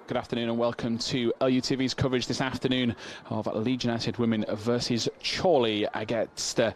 Good afternoon and welcome to LUTV's coverage this afternoon of Leeds United Women versus Chorley against a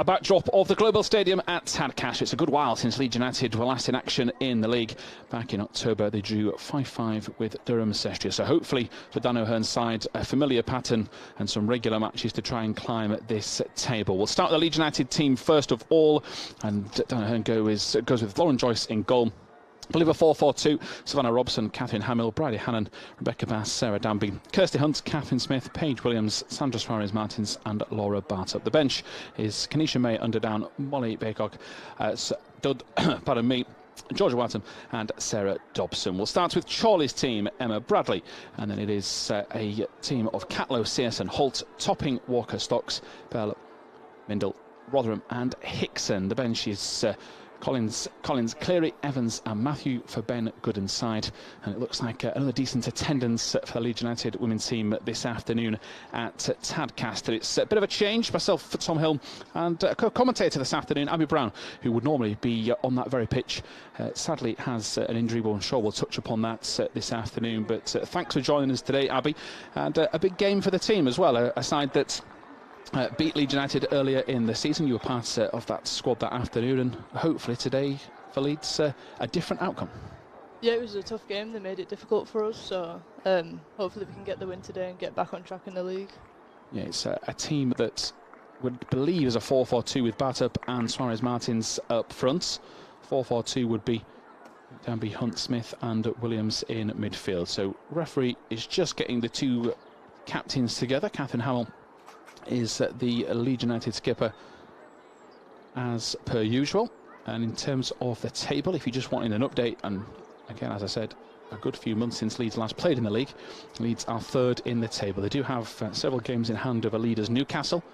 backdrop of the Global Stadium at Tadcaster. It's a good while since Leeds United were last in action in the league. Back in October, they drew 5-5 with Durham Sestria. So hopefully for Dan O'Hearn's side, a familiar pattern and some regular matches to try and climb this table. We'll start the Leeds United team first of all, and Dan O'Hearn goes with Lauren Joyce in goal. I believe a 4-4-2, Savannah Robson, Catherine Hamill, Bridie Hannon, Rebecca Bass, Sarah Danby, Kirsty Hunt, Catherine Smith, Paige Williams, Sandra Suarez-Martins and Laura Bartup. The bench is Kenesha May, Underdown, Molly Baycock, Georgia Watton and Sarah Dobson. We'll start with Chorley's team, Emma Bradley, and then it is a team of Catlow, Searson, Holt, Topping, Walker, Stocks, Bell, Mindle, Rotherham and Hickson. The bench is Collins, Cleary, Evans and Matthew for Ben Gooden's side, and it looks like another decent attendance for the Leeds United women's team this afternoon at Tadcaster. It's a bit of a change. Myself, Tom Hill, and co-commentator this afternoon, Abby Brown, who would normally be on that very pitch, sadly has an injury. Well, I'm sure we'll touch upon that this afternoon, but thanks for joining us today, Abby, and a big game for the team as well, a side that beat Leeds United earlier in the season. You were part of that squad that afternoon, and hopefully today for Leeds a different outcome. Yeah, it was a tough game. They made it difficult for us, so hopefully we can get the win today and get back on track in the league. Yeah, it's a team that would believe is a 4-4-2 with Bartup and Suarez-Martins up front. 4-4-2 would be Danby, Hunt, Smith and Williams in midfield. So referee is just getting the two captains together. Catherine Hamill is the Leeds United skipper as per usual. And in terms of the table, if you just wanted an update, and again, as I said, a good few months since Leeds last played in the league, Leeds are third in the table. They do have several games in hand over leaders Newcastle,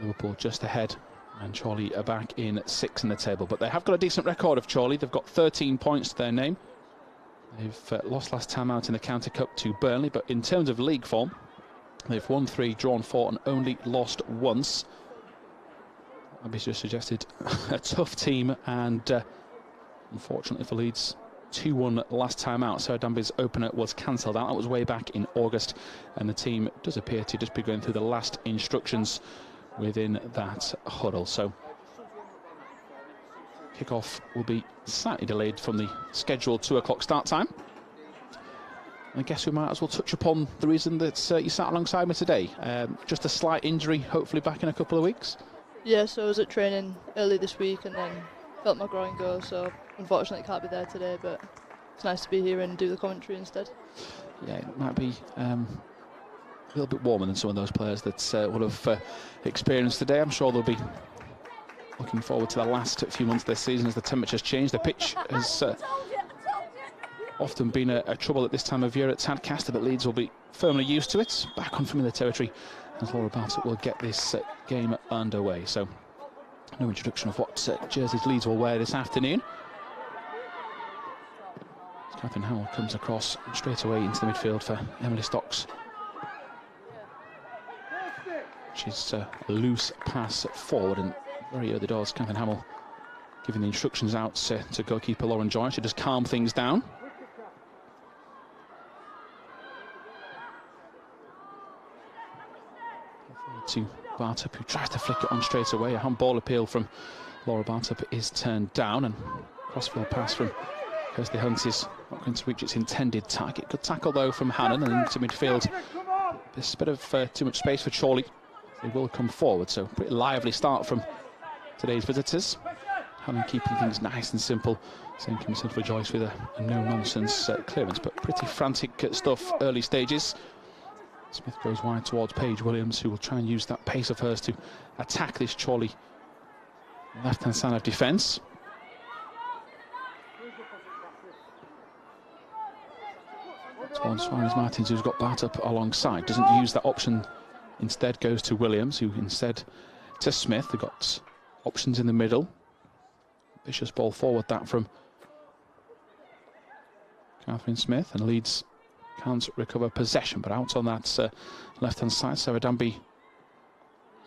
Liverpool just ahead, and Chorley are back in 6th in the table. But they have got a decent record of Chorley. They've got 13 points to their name. They've lost last time out in the County Cup to Burnley, but in terms of league form, they've won 3, drawn 4 and only lost once. Abby's just suggested a tough team, and unfortunately for Leeds, 2-1 last time out. Sarah Danby's opener was cancelled out. That was way back in August, and the team does appear to just be going through the last instructions within that huddle. So Kick-off will be slightly delayed from the scheduled 2 o'clock start time. I guess we might as well touch upon the reason that you sat alongside me today. Just a slight injury, hopefully back in a couple of weeks. Yeah, so I was at training early this week and then felt my groin go, so unfortunately can't be there today, but it's nice to be here and do the commentary instead. Yeah, it might be a little bit warmer than some of those players that will have experienced today. I'm sure they'll be looking forward to the last few months of this season as the temperatures change. The pitch has often been a trouble at this time of year at Tadcaster, but Leeds will be firmly used to it. Back on familiar territory as Laura Bartlett will get this game underway. So no introduction of what jerseys Leeds will wear this afternoon. Catherine Howell comes across straight away into the midfield for Emily Stocks. She's a loose pass forward, and very early doors Catherine Howell giving the instructions out to goalkeeper Lauren Joy. She just calm things down. To Bartup, who tries to flick it on straight away. A handball appeal from Laura Bartup is turned down, and crossfield pass from Kirsty Hunt is not going to reach its intended target. Good tackle though from Hannon, and into midfield. There's a bit of too much space for Chorley. They will come forward, so pretty lively start from today's visitors. Hannon keeping things nice and simple. Same can be said for Joyce with a no-nonsense clearance, but pretty frantic stuff early stages. Smith goes wide towards Paige Williams, who will try and use that pace of hers to attack this Chorley left-hand side of defence. Towards Suarez Martins, who's got Bartup alongside, doesn't use that option, instead goes to Williams, who instead to Smith. They've got options in the middle. Vicious ball forward, that from Catherine Smith, and Leeds can't recover possession, but out on that left-hand side. Sarah Danby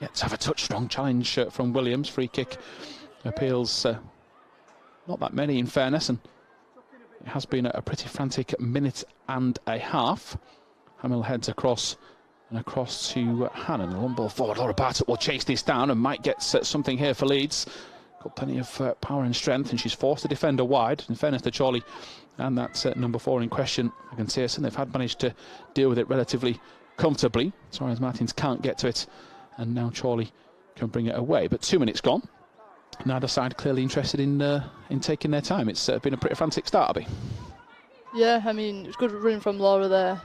yet to have a touch. Strong challenge from Williams. Free kick appeals, not that many in fairness, and it has been a pretty frantic minute and a half. Hamill heads across and across to Hannon. One ball forward. Laura Bartlett will chase this down and might get something here for Leeds. Got plenty of power and strength, and she's forced the defender wide. In fairness to Chorley and that number 4 in question, Megan Searson, they've had managed to deal with it relatively comfortably. Suarez Martins can't get to it, and now Chorley can bring it away. But 2 minutes gone. Neither side clearly interested in taking their time. It's been a pretty frantic start, Abby. Yeah, I mean, it was good running from Laura there.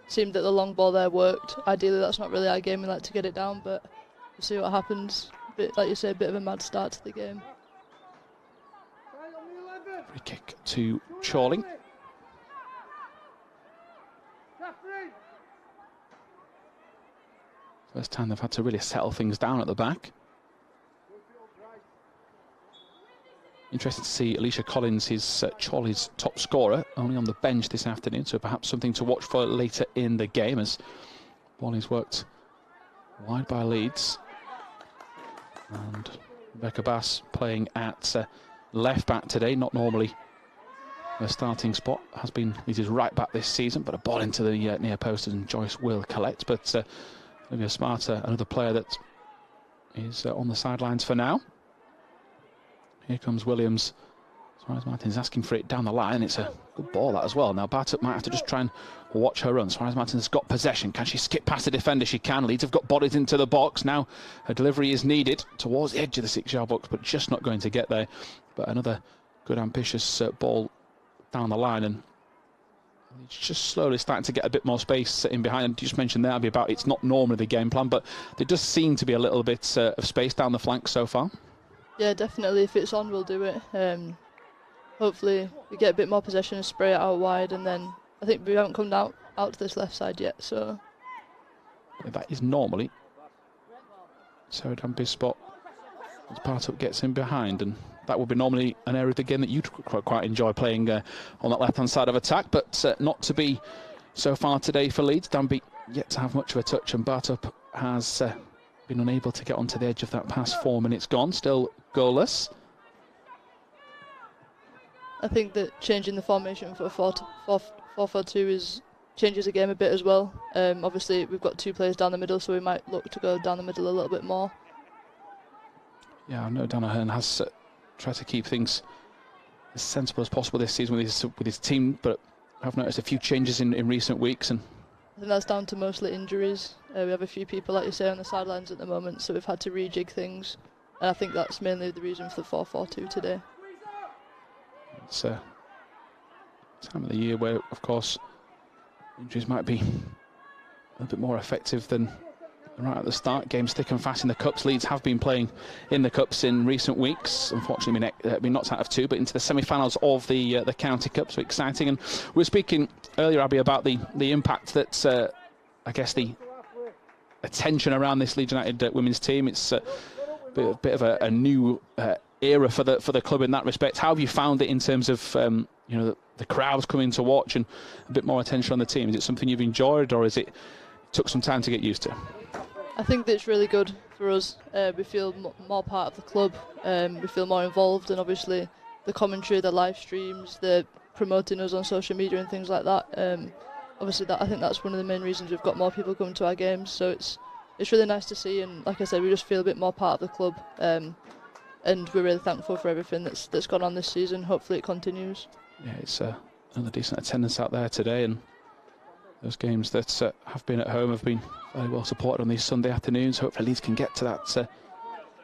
Seemed that the long ball there worked. Ideally, that's not really our game. We like to get it down, but we'll see what happens. Bit, like you say, a bit of a mad start to the game. Free kick to Chorley. First time they've had to really settle things down at the back. Interested to see Alicia Collins, his Chorley's top scorer, only on the bench this afternoon, so perhaps something to watch for later in the game as ball is worked wide by Leeds. And Rebecca Bass playing at left back today, not normally her starting spot. Has been Leeds' right back this season, but a ball into the near post and Joyce will collect. But Olivia Smarter, another player that is on the sidelines for now. Here comes Williams. Suarez Martins asking for it down the line. It's a good ball, that as well. Now Bartup might have to just try and watch her run. Suarez Martins has got possession. Can she skip past the defender? She can. Leeds have got bodies into the box. Now her delivery is needed towards the edge of the 6-yard box, but just not going to get there. But another good ambitious ball down the line, and it's just slowly starting to get a bit more space in behind. And you just mentioned there, Abby, about it's not normally the game plan, but there does seem to be a little bit of space down the flank so far. Yeah, definitely. If it's on, we'll do it. Hopefully we get a bit more possession and spray it out wide, and then I think we haven't come out to this left side yet, so... That is normally Sarah Danby's spot as Bartup gets in behind, and that would be normally an area of the game that you'd quite enjoy playing on that left-hand side of attack, but not to be so far today for Leeds. Danby yet to have much of a touch, and Bartup has been unable to get onto the edge of that pass. 4 minutes gone, still goalless. I think that changing the formation for 4-4-2 changes the game a bit as well. Obviously, we've got 2 players down the middle, so we might look to go down the middle a little bit more. Yeah, I know Danaher has try to keep things as sensible as possible this season with his team, but I've noticed a few changes in recent weeks, and I think that's down to mostly injuries. We have a few people, like you say, on the sidelines at the moment, so we've had to rejig things, and I think that's mainly the reason for the 4-4-2 today. It's a time of the year where, of course, injuries might be a bit more effective than right at the start. Games thick and fast in the Cups. Leeds have been playing in the Cups in recent weeks. Unfortunately, been knocked out of 2, but into the semi-finals of the County Cup. So exciting. And we were speaking earlier, Abby, about the impact that I guess the attention around this Leeds United women's team. It's a bit of a new era for the club in that respect. How have you found it in terms of the crowds coming to watch and a bit more attention on the team? Is it something you've enjoyed, or is it took some time to get used to? I think that it's really good for us. We feel more part of the club. We feel more involved, and obviously the commentary, the live streams, the promoting us on social media and things like that. Obviously, I think that's one of the main reasons we've got more people coming to our games. So it's really nice to see, and like I said, we just feel a bit more part of the club. And we're really thankful for everything that's gone on this season. Hopefully it continues. Yeah, it's another decent attendance out there today, and those games that have been at home have been very well supported on these Sunday afternoons. Hopefully Leeds can get to that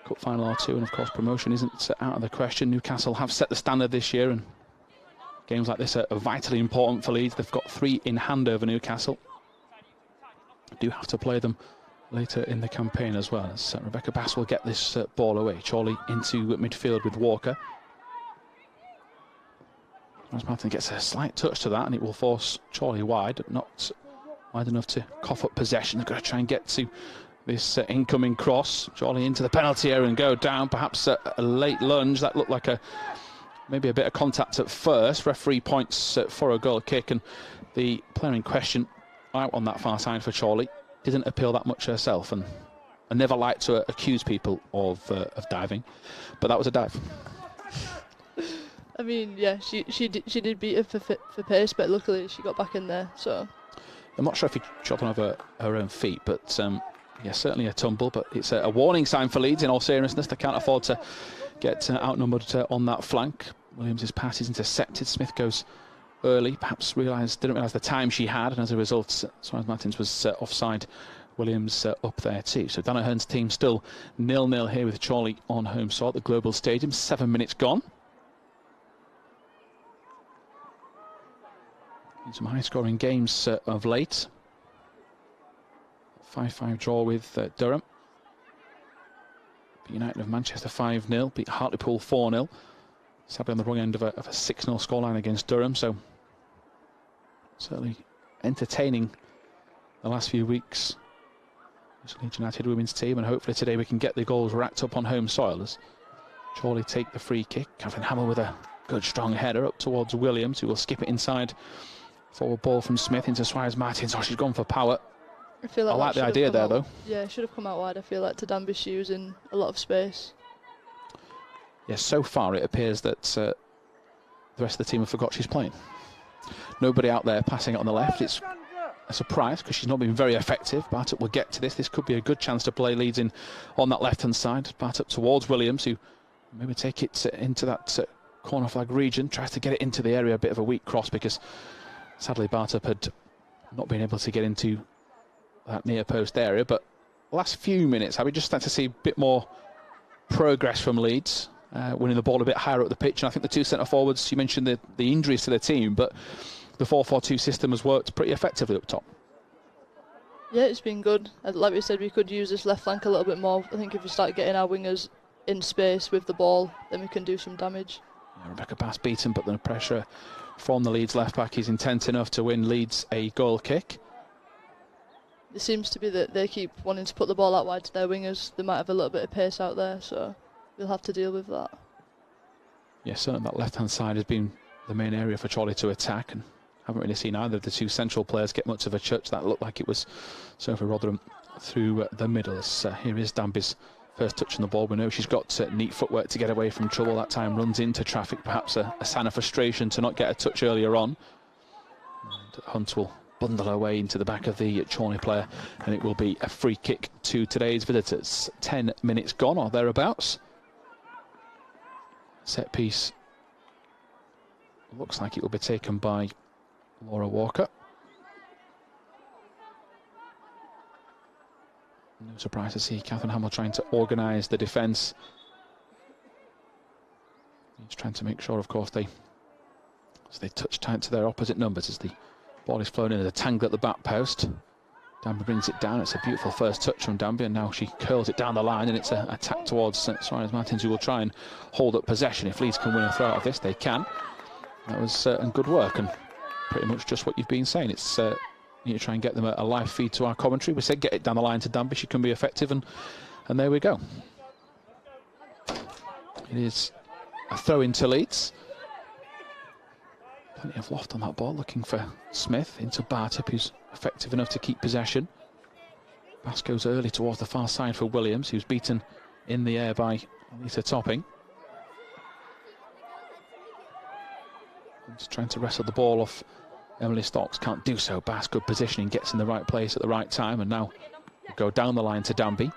cup final or 2, and of course promotion isn't out of the question. Newcastle have set the standard this year, and games like this are vitally important for Leeds. They've got 3 in hand over Newcastle. Do have to play them later in the campaign as well. As Rebecca Bass will get this ball away. Chorley into midfield with Walker. Martin gets a slight touch to that, and it will force Chorley wide, not wide enough to cough up possession. They've got to try and get to this incoming cross. Chorley into the penalty area and go down. Perhaps a late lunge. That looked like maybe a bit of contact at first. Referee points for a goal kick, and the player in question out on that far side for Chorley didn't appeal that much herself, and I never like to accuse people of diving, but that was a dive. I mean, yeah, she did beat her for pace, but luckily she got back in there. So I'm not sure if he trod on her own feet, but yeah, certainly a tumble. But it's a warning sign for Leeds. In all seriousness, they can't afford to get outnumbered on that flank. Williams' pass is intercepted. Smith goes early, perhaps didn't realise the time she had, and as a result, Suarez Martins was offside. Williams up there too. So Danaher's team still 0-0 here with Chorley on home soil at the Global Stadium. 7 minutes gone. In some high-scoring games of late. 5-5 draw with Durham. Beat United of Manchester 5-0. Beat Hartlepool 4-0. Sadly on the wrong end of a 6-0 scoreline against Durham. So certainly entertaining the last few weeks. This Leeds United women's team, and hopefully today we can get the goals racked up on home soil as Chorley take the free kick. Catherine Hamill with a good strong header up towards Williams, who will skip it inside. Forward ball from Smith into Suarez Martins. Oh, she's gone for power. I like the idea there, though. Yeah, it should have come out wide. I feel like to Danby, she was in a lot of space. Yes, so far it appears that the rest of the team have forgot she's playing. Nobody out there passing it on the left. It's a surprise because she's not been very effective. Bartup will get to this. This could be a good chance to play Leeds in on that left-hand side. Bartup towards Williams, who maybe take it into that corner flag region. Tries to get it into the area. A bit of a weak cross because sadly Bartup had not been able to get into that near post area. But last few minutes, we just started to see a bit more progress from Leeds. Winning the ball a bit higher up the pitch, and I think the 2 centre forwards, you mentioned the injuries to the team, but the 4-4-2 system has worked pretty effectively up top. Yeah, it's been good. Like we said, we could use this left flank a little bit more. I think if we start getting our wingers in space with the ball, then we can do some damage. Yeah, Rebecca Bass beaten, but the pressure from the Leeds left back is intense enough to win Leeds a goal kick. It seems to be that they keep wanting to put the ball out wide to their wingers. They might have a little bit of pace out there, so we'll have to deal with that. Yeah, certainly that left-hand side has been the main area for Chorley to attack, and haven't really seen either of the 2 central players get much of a touch. That looked like it was Sophie Rotherham through the middle. Here is Danby's first touch on the ball. We know she's got neat footwork to get away from trouble. That time runs into traffic, perhaps a sign of frustration to not get a touch earlier on. And Hunt will bundle her way into the back of the Chorley player, and it will be a free kick to today's visitors. 10 minutes gone or thereabouts. set piece looks like it will be taken by Laura Walker. No surprise to see Catherine Hamill trying to organise the defence. He's trying to make sure, of course, they touch tight to their opposite numbers as the ball is flown in as a tangle at the back post. Danby brings it down. It's a beautiful first touch from Danby, and now she curls it down the line, and it's an attack towards Suarez Martins, who will try and hold up possession. If Leeds can win a throw out of this, they can. That was good work, and pretty much just what you've been saying. It's you need to try and get them a live feed to our commentary. We said get it down the line to Danby. She can be effective, and there we go. It is a throw into Leeds. Plenty of loft on that ball, looking for Smith into Bartup, who's effective enough to keep possession. Pass goes early towards the far side for Williams, who's beaten in the air by Lisa Topping. Just trying to wrestle the ball off Emily Stocks, can't do so. Bass, good positioning, gets in the right place at the right time, and now go down the line to Danby.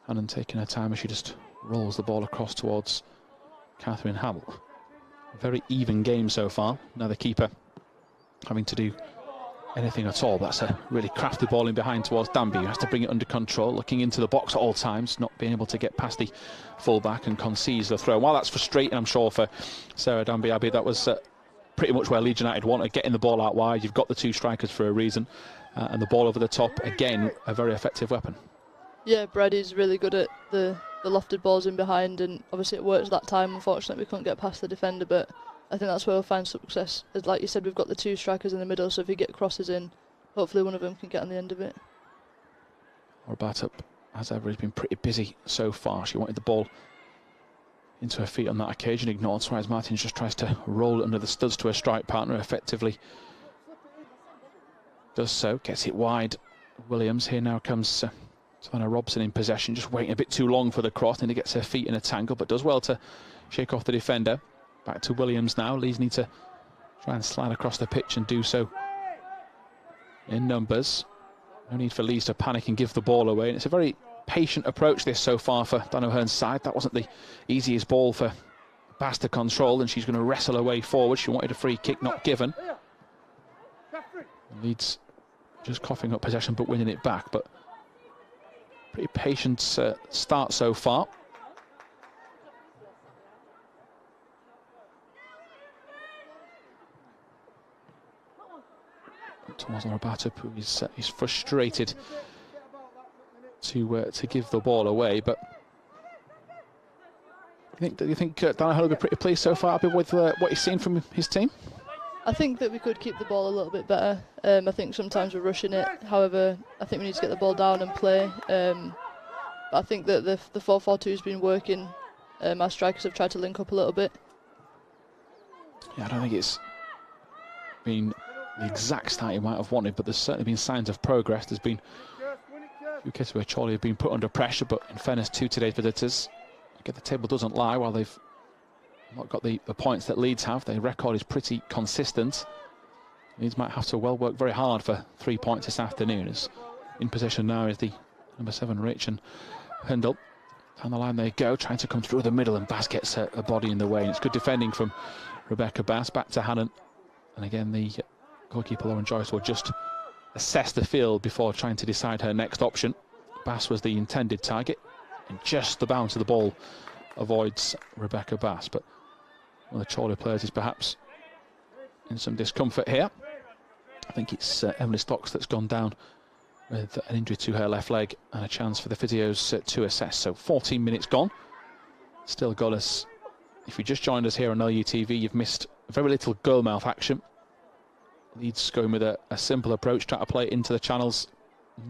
Hannon taking her time as she just rolls the ball across towards Catherine Hamill. A very even game so far. Now the keeper having to do anything at all. That's a really crafty ball in behind towards Danby, who has to bring it under control, looking into the box at all times, not being able to get past the full-back, and concedes the throw. While that's frustrating, I'm sure, for Sarah Danby Abbey, that was pretty much where Leeds United wanted, getting the ball out wide. You've got the two strikers for a reason, and the ball over the top, again, a very effective weapon. Yeah, Brady's really good at the lofted balls in behind, and obviously it works that time. Unfortunately, we couldn't get past the defender, but I think that's where we'll find success. As like you said, we've got the two strikers in the middle, so if you get crosses in, hopefully one of them can get on the end of it. Or Bartup, as ever, has been pretty busy so far. She wanted the ball into her feet on that occasion, ignored. Suarez Martins just tries to roll it under the studs to her strike partner, effectively does so, gets it wide. Williams, here now comes Savannah Robson in possession, just waiting a bit too long for the cross, and he gets her feet in a tangle, but does well to shake off the defender. Back to Williams now. Leeds need to try and slide across the pitch and do so in numbers. No need for Leeds to panic and give the ball away, and it's a very patient approach this so far for Dan O'Hearn's side. That wasn't the easiest ball for Bass to control, and she's going to wrestle her way forward. She wanted a free kick, not given. Leeds just coughing up possession but winning it back, but pretty patient start so far. Towards Laura Bartup, who is frustrated to give the ball away, but do you think Dan O'Hearn will be pretty pleased so far with what he's seen from his team? I think that we could keep the ball a little bit better. I think sometimes we're rushing it. However, I think we need to get the ball down and play. But I think that the 4-4-2 has been working. Our strikers have tried to link up a little bit. Yeah, I don't think it's been the exact start he might have wanted, but there's certainly been signs of progress. There's been a few cases where Chorley have been put under pressure, but in fairness to today's visitors, again, the table doesn't lie. While they've not got the points that Leeds have, their record is pretty consistent. Leeds might have to work very hard for 3 points this afternoon. As in possession now is the number 7 Rich, and Hundle down the line they go, trying to come through the middle, and Bass gets a body in the way, and it's good defending from Rebecca Bass. Back to Hannon, and again the goalkeeper Lauren Joyce will just assess the field before trying to decide her next option. Bass was the intended target, and just the bounce of the ball avoids Rebecca Bass, but one of the Chorley players is perhaps in some discomfort here. I think it's Emily Stocks that's gone down with an injury to her left leg, and a chance for the physios to assess. So 14 minutes gone, still goalless. If you just joined us here on LUTV, you've missed very little goal mouth action. Leeds going with a simple approach, trying to play it into the channels,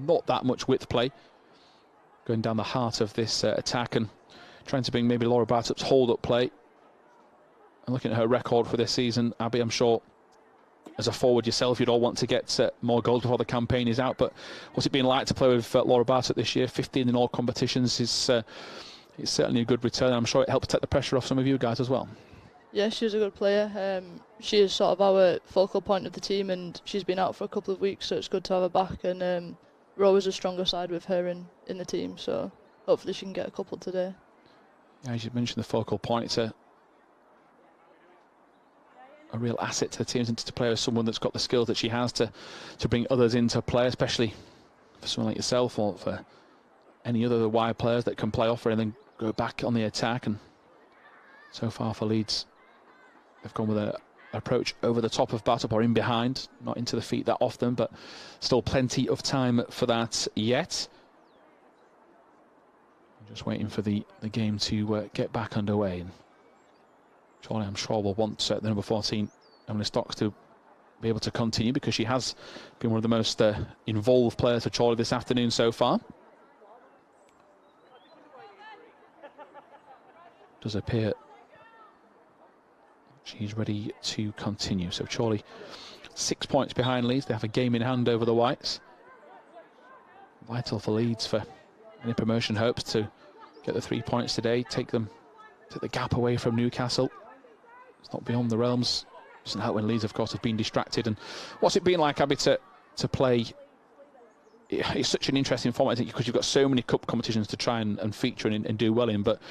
not that much width play, going down the heart of this attack, and trying to bring maybe Laura Bartup's hold-up play. And looking at her record for this season, Abby, I'm sure as a forward yourself, you'd all want to get more goals before the campaign is out. But what's it been like to play with Laura Bartup this year? 15 in all competitions is it's certainly a good return. I'm sure it helps take the pressure off some of you guys as well. Yeah, she's a good player. She is sort of our focal point of the team, and she's been out for a couple of weeks, so it's good to have her back. And we're always a stronger side with her in the team, so hopefully she can get a couple today. Yeah, as you mentioned, the focal point, it's a real asset to the teams and to play with someone that's got the skills that she has to bring others into play, especially for someone like yourself or for any other wide players that can play off her and then go back on the attack. And so far for Leeds, they've gone with an approach over the top of Buildup or in behind, not into the feet that often, but still plenty of time for that yet. Just waiting for the game to get back underway. And Chorley, I'm sure, will want the number 14, Emily Stocks, to be able to continue, because she has been one of the most involved players for Chorley this afternoon so far. Does appear she's ready to continue. So Chorley 6 points behind Leeds. They have a game in hand over the Whites. Vital for Leeds for any promotion hopes to get the 3 points today, take the gap away from Newcastle. It's not beyond the realms. Doesn't help when Leeds, of course, have been distracted. And what's it been like, Abby, to play? It's such an interesting format, I think, because you've got so many cup competitions to try and feature and do well in, but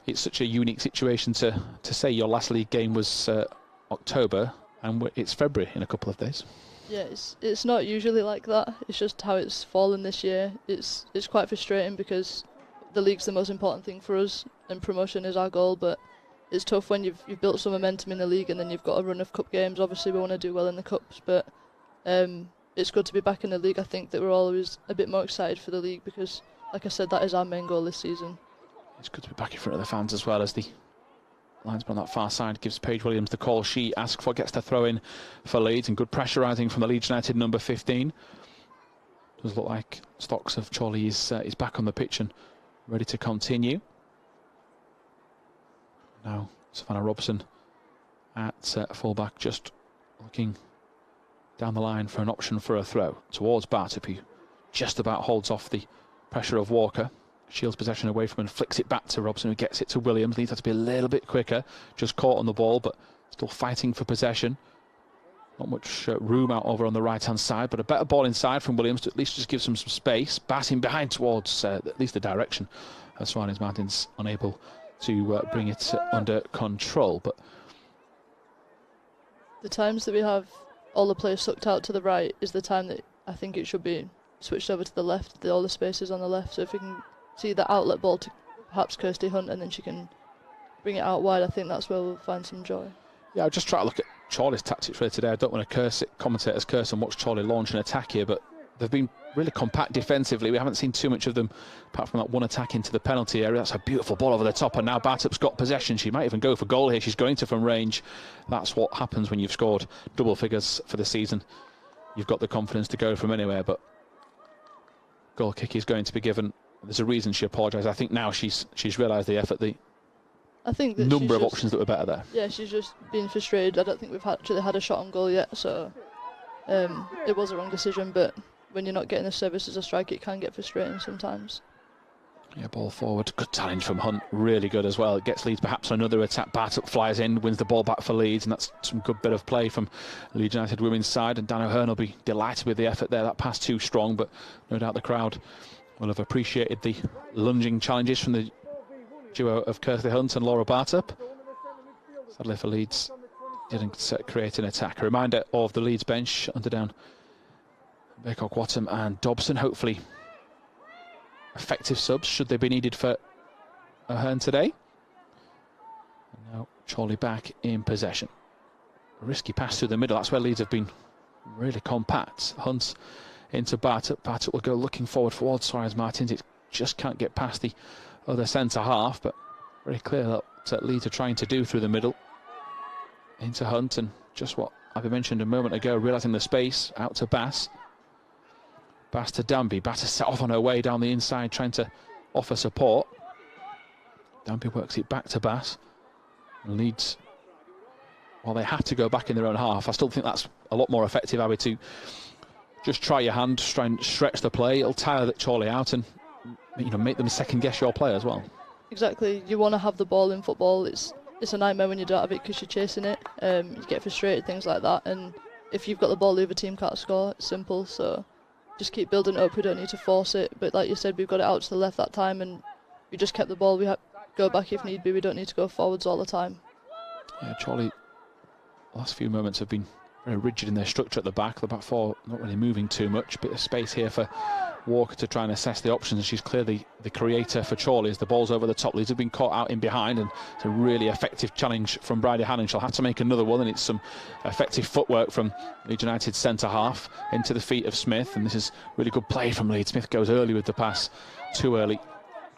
it's such a unique situation to say your last league game was October and it's February in a couple of days. Yeah, it's not usually like that. It's just how it's fallen this year. It's quite frustrating because the league's the most important thing for us and promotion is our goal, but it's tough when you've built some momentum in the league and then you've got a run of cup games. Obviously we want to do well in the cups, but it's good to be back in the league. I think that we're always a bit more excited for the league because, like I said, that is our main goal this season. It's good to be back in front of the fans as well, as the linesman on that far side gives Paige Williams the call she asked for, gets to throw in for Leeds, and good pressurising from the Leeds United number 15. Does look like Stocks of Chorley is back on the pitch and ready to continue. Now Savannah Robson at fullback, just looking down the line for an option for a throw towards Buildup, who just about holds off the pressure of Walker. Shields possession away from him and flicks it back to Robson, who gets it to Williams. Needs to be a little bit quicker, just caught on the ball, but still fighting for possession. Not much room out over on the right-hand side, but a better ball inside from Williams to at least just give some space. Batting behind towards at least the direction. Suarez Martin's unable to bring it under control. But the times that we have all the players sucked out to the right is the time that I think it should be switched over to the left, all the spaces on the left. So if we can see the outlet ball to perhaps Kirsty Hunt and then she can bring it out wide, I think that's where we'll find some joy. Yeah, I'll just try to look at Chorley's tactics for today. I don't want to curse it, commentators curse and watch Chorley launch an attack here, but they've been really compact defensively. We haven't seen too much of them apart from that one attack into the penalty area. That's a beautiful ball over the top, and now Buildup's got possession. She might even go for goal here. She's going to from range. That's what happens when you've scored double figures for the season. You've got the confidence to go from anywhere, but goal kick is going to be given. There's a reason she apologised. I think now she's realised the effort, I think that number of options that were better there. Yeah, she's just been frustrated. I don't think we've actually had a shot on goal yet, so it was a wrong decision, but when you're not getting the service as a striker, it can get frustrating sometimes. Yeah, ball forward. Good challenge from Hunt. Really good as well. It gets Leeds perhaps on another attack. Buildup flies in, wins the ball back for Leeds, and that's some good bit of play from Leeds United Women's side. And Dan O'Hearn will be delighted with the effort there. That pass too strong, but no doubt the crowd will have appreciated the lunging challenges from the duo of Kirsty Hunt and Laura Buildup. Sadly for Leeds, didn't create an attack. A reminder of the Leeds bench under down Baycock, Wattam and Dobson. Hopefully effective subs should they be needed for O'Hearn today. And now Chorley back in possession. A risky pass through the middle. That's where Leeds have been really compact. Hunt into Buildup. Buildup will go looking forward towards Suarez Martins. It just can't get past the other centre half, but very clear that Leeds are trying to do through the middle. Into Hunt, and just what I've mentioned a moment ago, realising the space, out to Bass. Bass to Danby. Bass set off on her way down the inside, trying to offer support. Danby works it back to Bass. And Leeds, while they have to go back in their own half, I still think that's a lot more effective, Abby, to just try your hand, try and stretch the play. It'll tire that Chorley out and make them second guess your play as well. Exactly. You want to have the ball in football. It's a nightmare when you don't have it because you're chasing it. You get frustrated, things like that. And if you've got the ball, the other team can't score. It's simple. So just keep building it up. We don't need to force it. But like you said, we've got it out to the left that time, and we just kept the ball. We go back if need be. We don't need to go forwards all the time. Yeah, Chorley, the last few moments have been very rigid in their structure at the back. The back four not really moving too much. Bit of space here for Walker to try and assess the options. She's clearly the creator for Chorley as the ball's over the top. Leeds have been caught out in behind, and it's a really effective challenge from Bridie Hannon. She'll have to make another one, and it's some effective footwork from Leeds United centre half into the feet of Smith, and this is really good play from Leeds. Smith goes early with the pass, too early,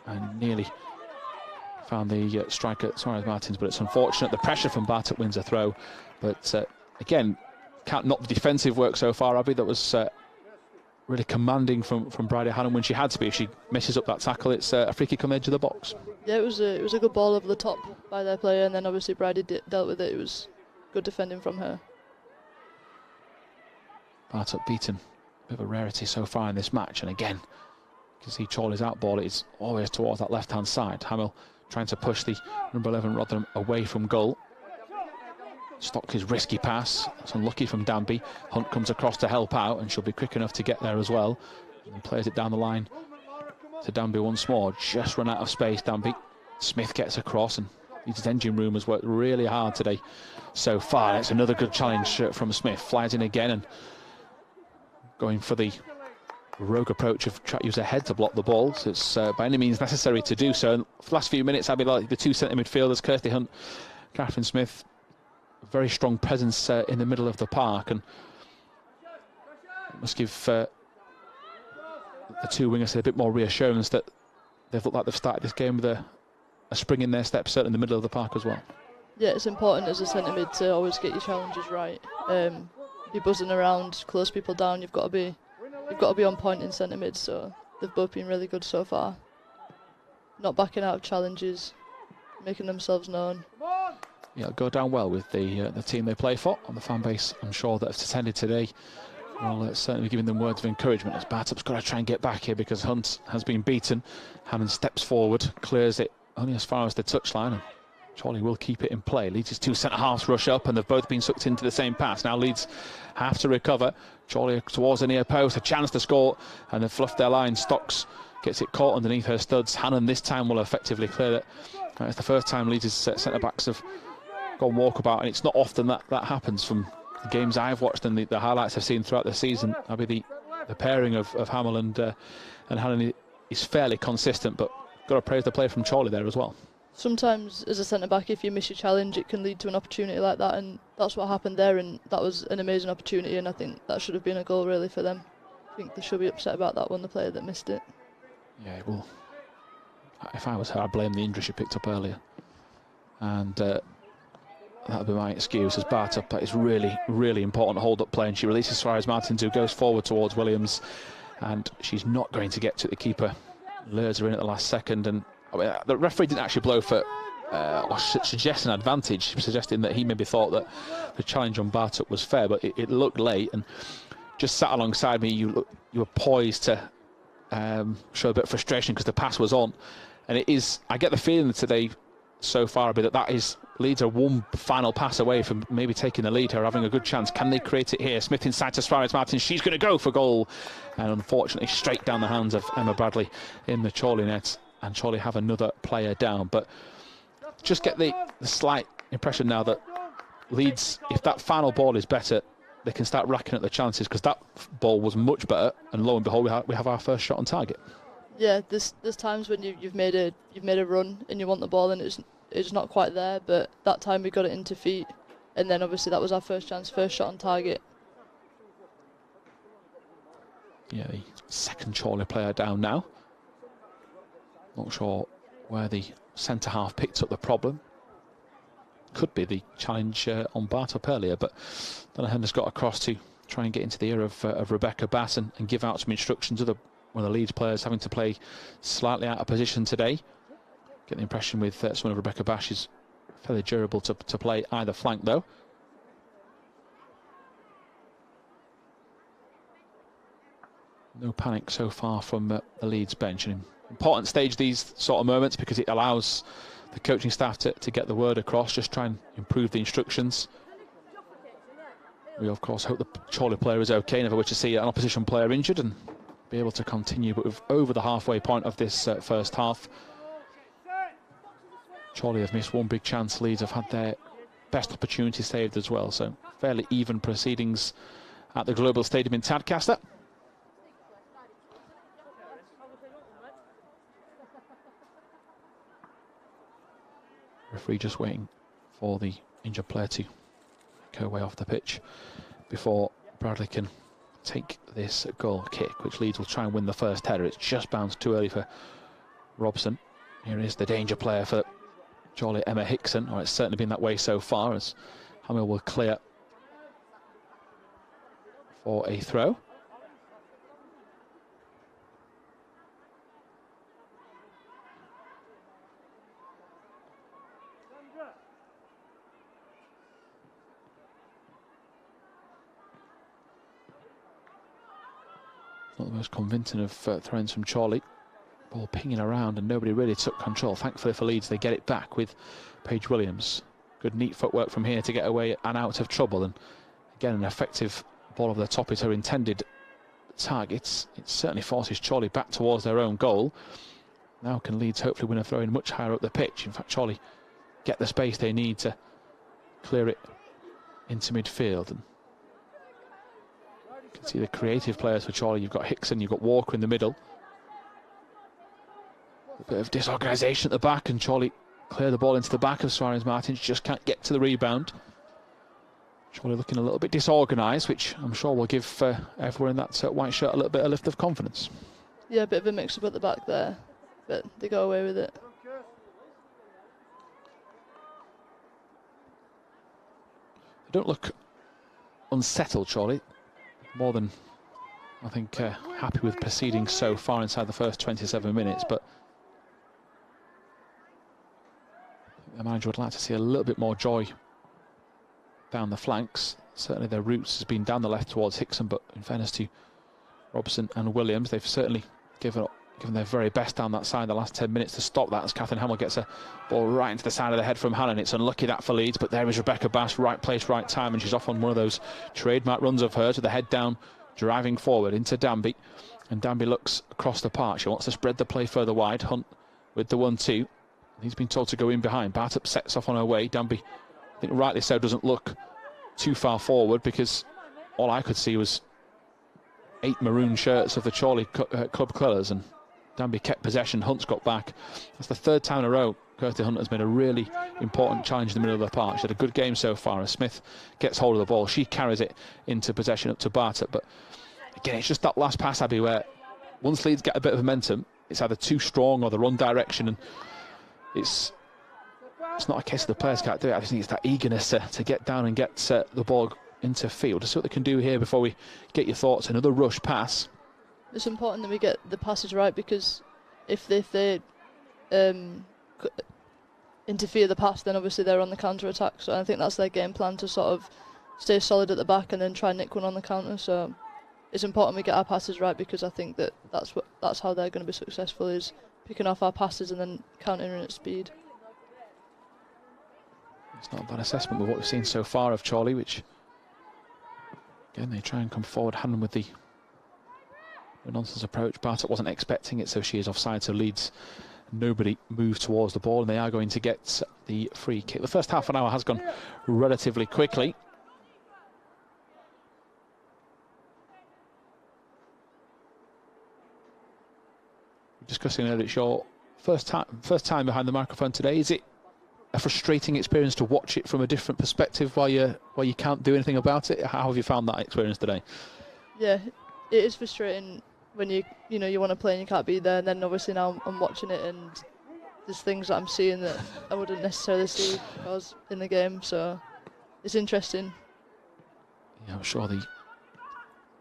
and nearly found the striker Suarez Martins, but it's unfortunate. The pressure from Bartok wins a throw, but again, can't knock the defensive work so far, Abby. That was really commanding from Bridie Hannon when she had to be. If she messes up that tackle, it's a free kick on the edge of the box. Yeah, it was a good ball over the top by their player, and then obviously Bridie dealt with it. It was good defending from her. Bartok beaten, a bit of a rarity so far in this match, and again, you can see Chorley's out ball. It's always towards that left-hand side. Hamill trying to push the number 11 Rotherham away from goal. Stopped his risky pass. That's unlucky from Danby. Hunt comes across to help out, and she'll be quick enough to get there as well. And plays it down the line to Danby once more. Just run out of space, Danby. Smith gets across, and his engine room has worked really hard today so far. It's another good challenge from Smith. Flies in again and going for the rogue approach of trying to use her head to block the ball. So it's by any means necessary to do so. And for the last few minutes, I'd be like the two centre midfielders, Kirsty Hunt, Catherine Smith, very strong presence in the middle of the park, and it must give the two wingers a bit more reassurance that they've looked like they've started this game with a spring in their step, certainly in the middle of the park as well. Yeah, it's important as a centre mid to always get your challenges right. Be buzzing around, close people down. You've got to be on point in centre mid. So they've both been really good so far. Not backing out of challenges, making themselves known. Yeah, it'll go down well with the team they play for, and the fan base, I'm sure, that have attended today will certainly be giving them words of encouragement, as Bartok's got to try and get back here because Hunt has been beaten. Hammond steps forward, clears it only as far as the touchline, and Chorley will keep it in play. Leeds' two centre-halves rush up, and they've both been sucked into the same pass. Now Leeds have to recover. Chorley towards the near post, a chance to score, and they've fluffed their line. Stocks gets it caught underneath her studs. Hannon this time will effectively clear it. It's the first time Leeds' centre-backs have gone walkabout, and it's not often that happens. From the games I've watched and the highlights I've seen throughout the season, the pairing of Hamill and Hannon is fairly consistent, but got to praise the play from Chorley there as well. Sometimes as a centre-back, if you miss your challenge, it can lead to an opportunity like that, and that's what happened there, and that was an amazing opportunity, and I think that should have been a goal really for them. I think they should be upset about that one, the player that missed it. Yeah, well, if I was her, I'd blame the injury she picked up earlier, and that would be my excuse. As Bartok, that is really, really important hold-up play, and she releases Suarez Martins, who goes forward towards Williams, and she's not going to get to the keeper. Lures her in at the last second, and the referee didn't actually blow for or suggest an advantage, suggesting that he maybe thought that the challenge on Bartok was fair, but it looked late, and just sat alongside me, you were poised to show a bit of frustration because the pass was on, and it is. I get the feeling that today, so far, that is Leeds are one final pass away from maybe taking the lead or having a good chance. Can they create it here? Smith inside to Suarez Martins. She's going to go for goal, and unfortunately straight down the hands of Emma Bradley in the Chorley net, and Chorley have another player down. But just get the slight impression now that Leeds, if that final ball is better, they can start racking up the chances, because that ball was much better, and lo and behold, we have our first shot on target. Yeah, there's times when you've made a run and you want the ball and it's not quite there, but that time we got it into feet, and then obviously that was our first chance, first shot on target. Yeah, the second Chorley player down now. Not sure where the centre half picked up the problem. Could be the challenge on Bartok earlier, but Danahender's got across to try and get into the ear of Rebecca Bass and give out some instructions to one of the Leeds players having to play slightly out of position today. Get the impression with some of Rebecca Bash is fairly durable to play either flank though. No panic so far from the Leeds bench. An important stage, these sort of moments, because it allows the coaching staff to get the word across, just try and improve the instructions. We of course hope the Chorley player is okay, never wish to see an opposition player injured and be able to continue, but we're over the halfway point of this first half. Chorley have missed one big chance. Leeds have had their best opportunity saved as well, so fairly even proceedings at the Global Stadium in Tadcaster. Referee just waiting for the injured player to go away off the pitch before Bradley can take this goal kick, which Leeds will try and win the first header. It's just bounced too early for Robson. Here is the danger player for Chorley, Emma Hickson, or it's certainly been that way so far, as Hamill will clear for a throw. Not the most convincing of throws from Chorley. Ball pinging around and nobody really took control. Thankfully for Leeds, they get it back with Paige Williams. Good neat footwork from here to get away and out of trouble. And again, an effective ball over the top is her intended target. It certainly forces Chorley back towards their own goal. Now can Leeds hopefully win a throw in much higher up the pitch. In fact, Chorley get the space they need to clear it into midfield. And you can see the creative players for Chorley. You've got Hickson, you've got Walker in the middle. A bit of disorganisation at the back, and Chorley clear the ball into the back of Suarez Martins. Just can't get to the rebound. Chorley looking a little bit disorganised, which I'm sure will give everyone in that white shirt a little bit of lift of confidence. Yeah, a bit of a mix-up at the back there, but they got away with it. They don't look unsettled, Chorley. More than, I think, happy with proceeding so far inside the first 27 minutes, but the manager would like to see a little bit more joy down the flanks. Certainly their routes has been down the left towards Hickson, but in fairness to Robson and Williams, they've certainly given their very best down that side the last 10 minutes to stop that, as Catherine Hamill gets a ball right into the side of the head from Hannon. It's unlucky that for Leeds, but there is Rebecca Bass, right place, right time, and she's off on one of those trademark runs of hers with the head down, driving forward into Danby, and Danby looks across the park. She wants to spread the play further wide. Hunt with the 1-2. He's been told to go in behind. Bartup sets off on her way. Danby, I think rightly so, doesn't look too far forward, because all I could see was 8 maroon shirts of the Chorley club colours, and Danby kept possession. Hunt's got back. That's the third time in a row Kirsty Hunt has made a really important challenge in the middle of the park. She had a good game so far, as Smith gets hold of the ball. She carries it into possession up to Bartup, but again, it's just that last pass, Abby, where once Leeds get a bit of momentum, it's either too strong or the run direction, and it's not a case of the players can't do it. I just think it's that eagerness to get down and get the ball into field. To see what they can do here before we get your thoughts. Another rush pass. It's important that we get the passes right, because if they interfere the pass, then obviously they're on the counter attack. So I think that's their game plan, to sort of stay solid at the back and then try and nick one on the counter. So it's important we get our passes right, because I think that's how they're going to be successful, is picking off our passes and then countering at speed. It's not a bad assessment with what we've seen so far of Chorley, which again they try and come forward. Hannon with the nonsense approach. Bartup wasn't expecting it, so she is offside, so Leeds nobody moved towards the ball, and they are going to get the free kick. The first half an hour has gone relatively quickly. Discussing earlier, it's your first time behind the microphone today. Is it a frustrating experience to watch it from a different perspective while you can't do anything about it? How have you found that experience today? Yeah, it is frustrating when you want to play and you can't be there, and then obviously now I'm watching it and there's things that I'm seeing that I wouldn't necessarily see if I was in the game, so it's interesting. Yeah, I'm sure the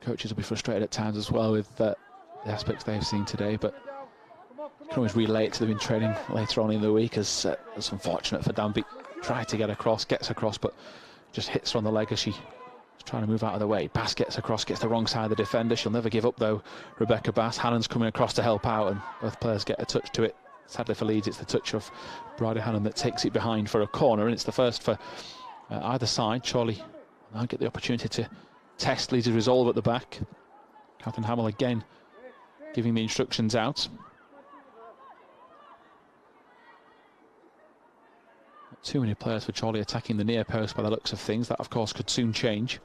coaches will be frustrated at times as well with the aspects they've seen today, but you can always relate to them in training later on in the week, as it's unfortunate for Danby. Tried to get across, gets across, but just hits her on the leg as she trying to move out of the way. Bass gets across, gets the wrong side of the defender. She'll never give up though, Rebecca Bass. Hannon's coming across to help out, and both players get a touch to it. Sadly for Leeds, it's the touch of Bridie Hannon that takes it behind for a corner, and it's the first for either side. Chorley on Now get the opportunity to test Leeds' resolve at the back. Catherine Hamill again giving the instructions out. Not too many players for Chorley attacking the near post by the looks of things. That, of course, could soon change.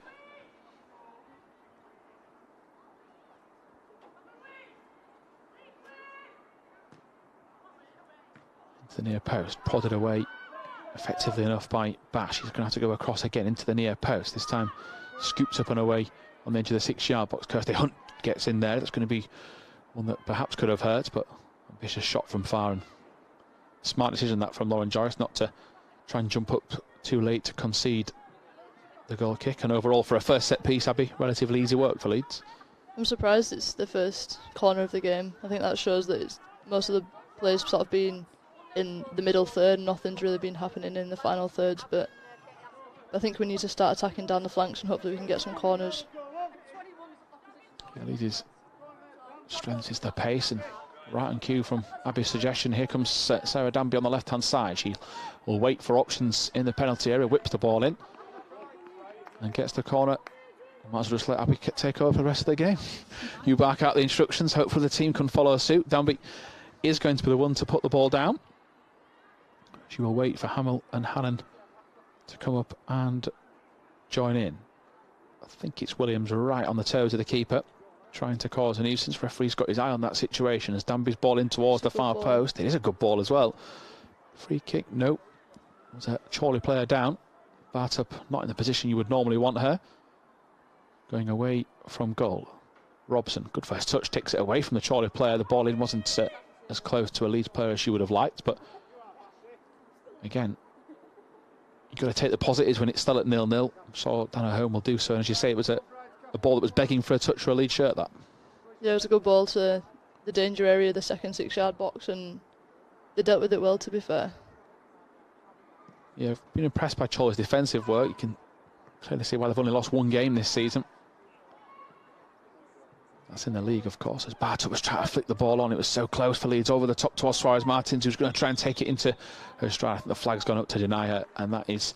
The near post, prodded away effectively enough by Bash. He's going to have to go across again into the near post. This time scoops up and away on the edge of the 6-yard box. Kirsty Hunt gets in there. That's going to be one that perhaps could have hurt, but a vicious shot from far. And smart decision that from Lauren Joyce not to try and jump up too late to concede the goal kick. And overall, for a first set piece, Abby, relatively easy work for Leeds. I'm surprised it's the first corner of the game. I think that shows that most of the plays sort of been in the middle third. Nothing's really been happening in the final thirds, but I think we need to start attacking down the flanks and hopefully we can get some corners. Yeah, Leeds' strength is the pace, and right on cue from Abby's suggestion, here comes Sarah Danby on the left-hand side. She will wait for options in the penalty area, whips the ball in and gets the corner. Might as well just let Abby take over for the rest of the game. You bark out the instructions, hopefully the team can follow suit. Danby is going to be the one to put the ball down. She will wait for Hamill and Hannon to come up and join in. I think it's Williams right on the toes of the keeper, trying to cause a nuisance. Referee's got his eye on that situation as Danby's ball in towards the far post. It is a good ball as well. Free kick, no. There's a Chorley player down. Bartup not in the position you would normally want her. Going away from goal. Robson, good first touch, takes it away from the Chorley player. The ball in wasn't as close to a Leeds player as she would have liked, but again, you've got to take the positives when it's still at 0-0. So Dana Home will do so. And as you say, it was a ball that was begging for a touch for a Leeds shirt, that. Yeah, it was a good ball to the danger area, the second 6-yard box, and they dealt with it well, to be fair. Yeah, I've been impressed by Chorley's defensive work. You can clearly see why they've only lost one game this season. That's in the league, of course, as Bartup was trying to flick the ball on. It was so close for Leeds, over the top towards Suarez Martins, who's going to try and take it into her stride. I think the flag's gone up to deny her, and that is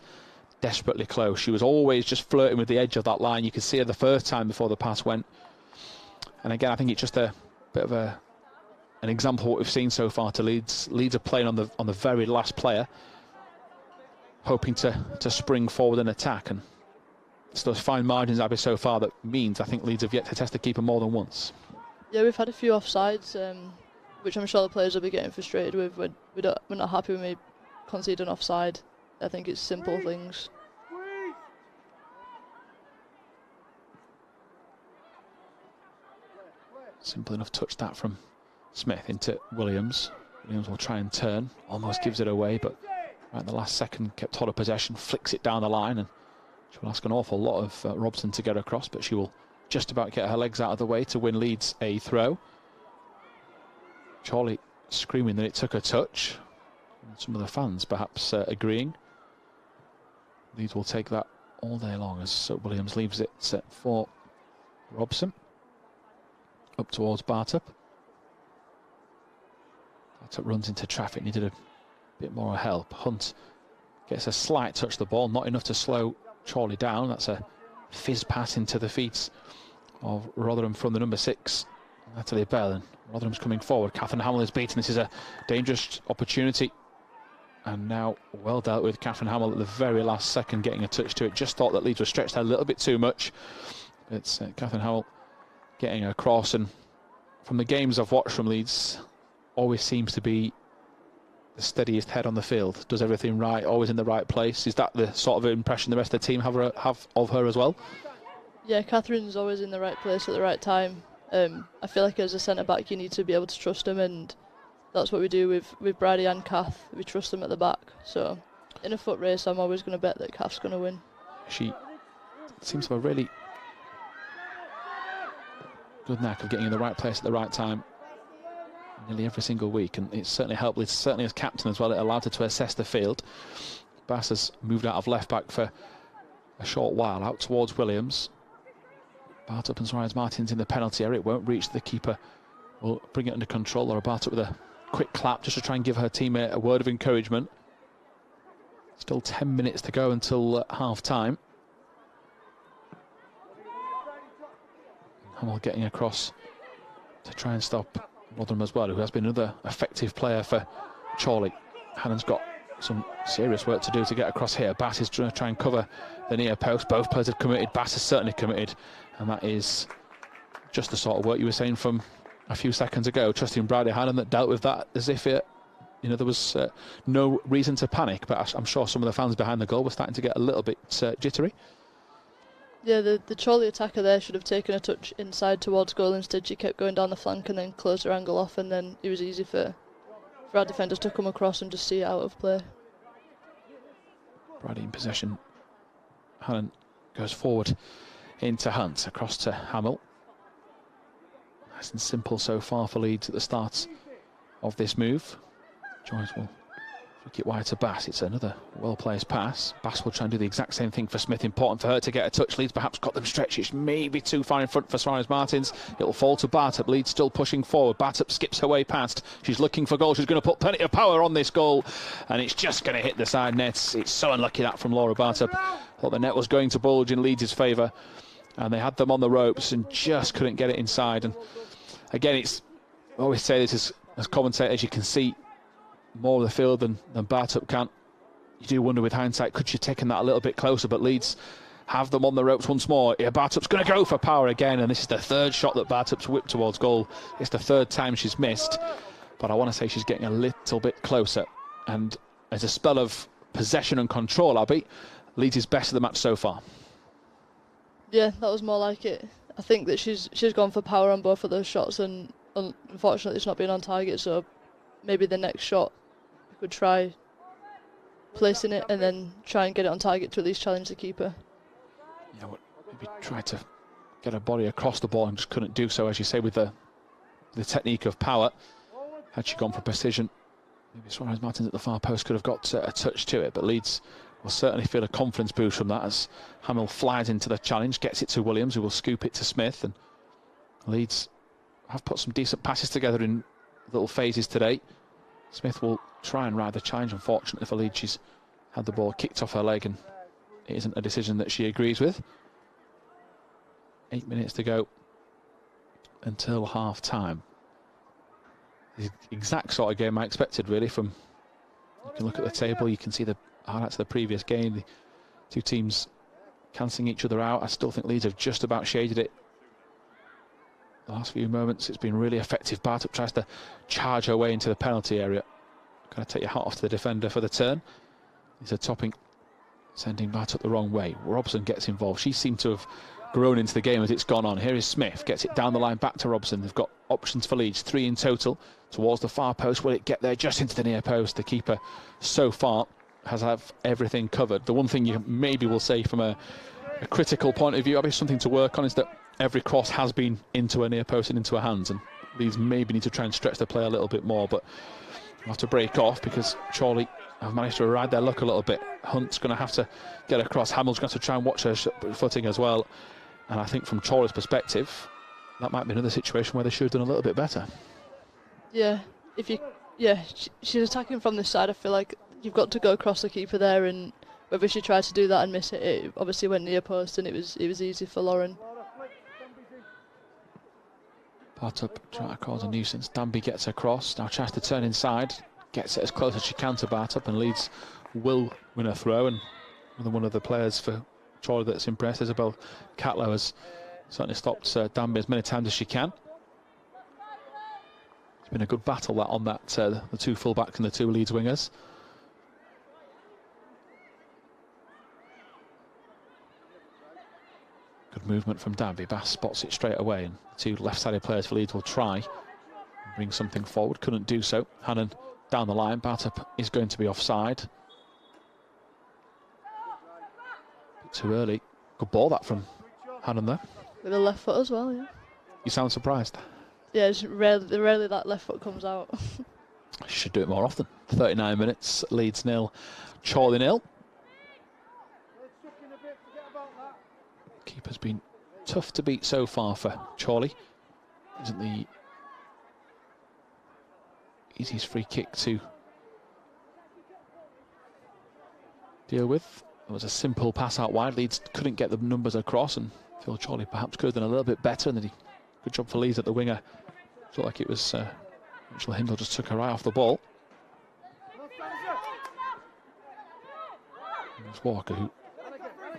desperately close. She was always just flirting with the edge of that line. You could see her the first time before the pass went. And again, I think it's just a bit of an example of what we've seen so far to Leeds. Leeds are playing on the very last player, hoping to spring forward and attack. And it's those fine margins, Abby, so far that means I think Leeds have yet to test the keeper more than once. Yeah, we've had a few offsides, which I'm sure the players will be getting frustrated with. We're not happy when we concede an offside. I think it's simple things. Simple enough touch that from Smith into Williams. Williams will try and turn, almost gives it away, but right at the last second kept hold of possession, flicks it down the line, and she will ask an awful lot of Robson to get across, but she will just about get her legs out of the way to win Leeds a throw. Chorley screaming that it took a touch. And some of the fans perhaps agreeing. Leeds will take that all day long as Williams leaves it set for Robson. Up towards Bartup. Bartup runs into traffic, needed a bit more help. Hunt gets a slight touch of the ball, not enough to slow Chorley down. That's a fizz pass into the feet of Rotherham from the number 6, Natalie Bell. And Rotherham's coming forward. Catherine Hamill is beaten. This is a dangerous opportunity. And now well dealt with. Catherine Hamill at the very last second getting a touch to it. Just thought that Leeds were stretched out a little bit too much. It's Catherine Hamill getting across. And from the games I've watched from Leeds, always seems to be the steadiest head on the field. Does everything right, always in the right place. Is that the sort of impression the rest of the team have of her as well? Yeah, Catherine's always in the right place at the right time. I feel like as a centre-back you need to be able to trust them, and that's what we do with Bridie and Kath. We trust them at the back. So in a foot race I'm always going to bet that Kath's going to win. She seems to have a really good knack of getting in the right place at the right time nearly every single week, and it's certainly helped Leeds, certainly as captain as well. It allowed her to assess the field. Bass has moved out of left back for a short while, out towards Williams. Bartup and Suarez Martins in the penalty area. It won't reach the keeper. Will bring it under control. Laura Bartup with a quick clap just to try and give her teammate a word of encouragement. Still 10 minutes to go until half time. Hamill getting across to try and stop Rotherham as well, who has been another effective player for Chorley. Hannon's got some serious work to do to get across here. Bass is trying to try and cover the near post. Both players have committed. Bass has certainly committed, and that is just the sort of work you were saying from a few seconds ago, trusting Bradley Hannon, that dealt with that as if it, there was no reason to panic. But I'm sure some of the fans behind the goal were starting to get a little bit jittery. Yeah, the Chorley attacker there should have taken a touch inside towards goal. Instead, she kept going down the flank and then closed her angle off, and then it was easy for our defenders to come across and just see it out of play. Bradley in possession. Hannon goes forward into Hunt, across to Hamill. Nice and simple so far for Leeds at the start of this move. Joyce will flick it wide to Bass. It's another well-placed pass. Bass will try and do the exact same thing for Smith. Important for her to get a touch. Leeds perhaps got them stretched. It's maybe too far in front for Suarez Martins. It'll fall to Bartup. Leeds still pushing forward. Bartup skips her way past. She's looking for goal. She's going to put plenty of power on this goal, and it's just going to hit the side nets. It's so unlucky, that from Laura Bartup. Thought the net was going to bulge in Leeds' favour, and they had them on the ropes and just couldn't get it inside. And again, it's, I always say this as commentators, you can see more of the field than Bartup can. You do wonder with hindsight, could she have taken that a little bit closer? But Leeds have them on the ropes once more. Yeah, Bartup's going to go for power again, and this is the third shot that Bartup's whipped towards goal. It's the third time she's missed, but I want to say she's getting a little bit closer. And as a spell of possession and control, Abby, Leeds is best of the match so far. Yeah, that was more like it. I think that she's gone for power on both of those shots, and unfortunately it's not been on target, so maybe the next shot we could try placing it and then try and get it on target to at least challenge the keeper. Yeah, maybe try to get her body across the ball and just couldn't do so, as you say, with the technique of power. Had she gone for precision, maybe Suarez Martins at the far post could have got a touch to it, but Leeds will certainly feel a confidence boost from that as Hamill flies into the challenge, gets it to Williams, who will scoop it to Smith, and Leeds have put some decent passes together in little phases today. Smith will try and ride the challenge. Unfortunately for Leeds, she's had the ball kicked off her leg, and it isn't a decision that she agrees with. 8 minutes to go until half time. The exact sort of game I expected, really. From, you can look at the table, you can see the highlights of the previous game, the two teams cancelling each other out. I still think Leeds have just about shaded it. The last few moments, it's been really effective. Bartup tries to charge her way into the penalty area. Got to take your hat off to the defender for the turn. He's a topping, sending Bartup the wrong way. Robson gets involved. She seemed to have grown into the game as it's gone on. Here is Smith, gets it down the line back to Robson. They've got options for Leeds, 3 in total, towards the far post. Will it get there? Just into the near post. The keeper so far has have everything covered. The one thing you maybe will say from a critical point of view, obviously something to work on, is that every cross has been into a near post and into her hands, and Leeds maybe need to try and stretch the play a little bit more, but we'll have to break off because Chorley have managed to ride their luck a little bit. Hunt's going to have to get across. Hamill's going to have to try and watch her footing as well, and I think from Chorley's perspective, that might be another situation where they should have done a little bit better. Yeah, she's attacking from this side. I feel like you've got to go across the keeper there, and whether she tried to do that and miss it, it obviously went near post, and it was easy for Lauren. Bartup trying to cause a nuisance. Danby gets across, now tries to turn inside, gets it as close as she can to Bartup, and Leeds will win a throw. And one of the players for Chorley that's impressed, Isabel Catlow, has certainly stopped Danby as many times as she can. It's been a good battle that on that the two full-backs and the two Leeds wingers. Good movement from Danby. Bass spots it straight away, and the two left-sided players for Leeds will try and bring something forward. Couldn't do so. Hannon down the line. Bartup is going to be offside. Bit too early. Good ball that from Hannon there. With a left foot as well, yeah. You sound surprised. Yeah, it's rarely that left foot comes out. She should do it more often. 39 minutes. Leeds 0, Chorley 0. Keeper's been tough to beat so far for Chorley. Isn't the easiest free kick to deal with. It was a simple pass out wide. Leeds couldn't get the numbers across, and Phil Chorley perhaps could have done a little bit better, and then he Good job for Leeds at the winger. Looked like it was Rachel Hindle just took her eye off the ball. And it's Walker who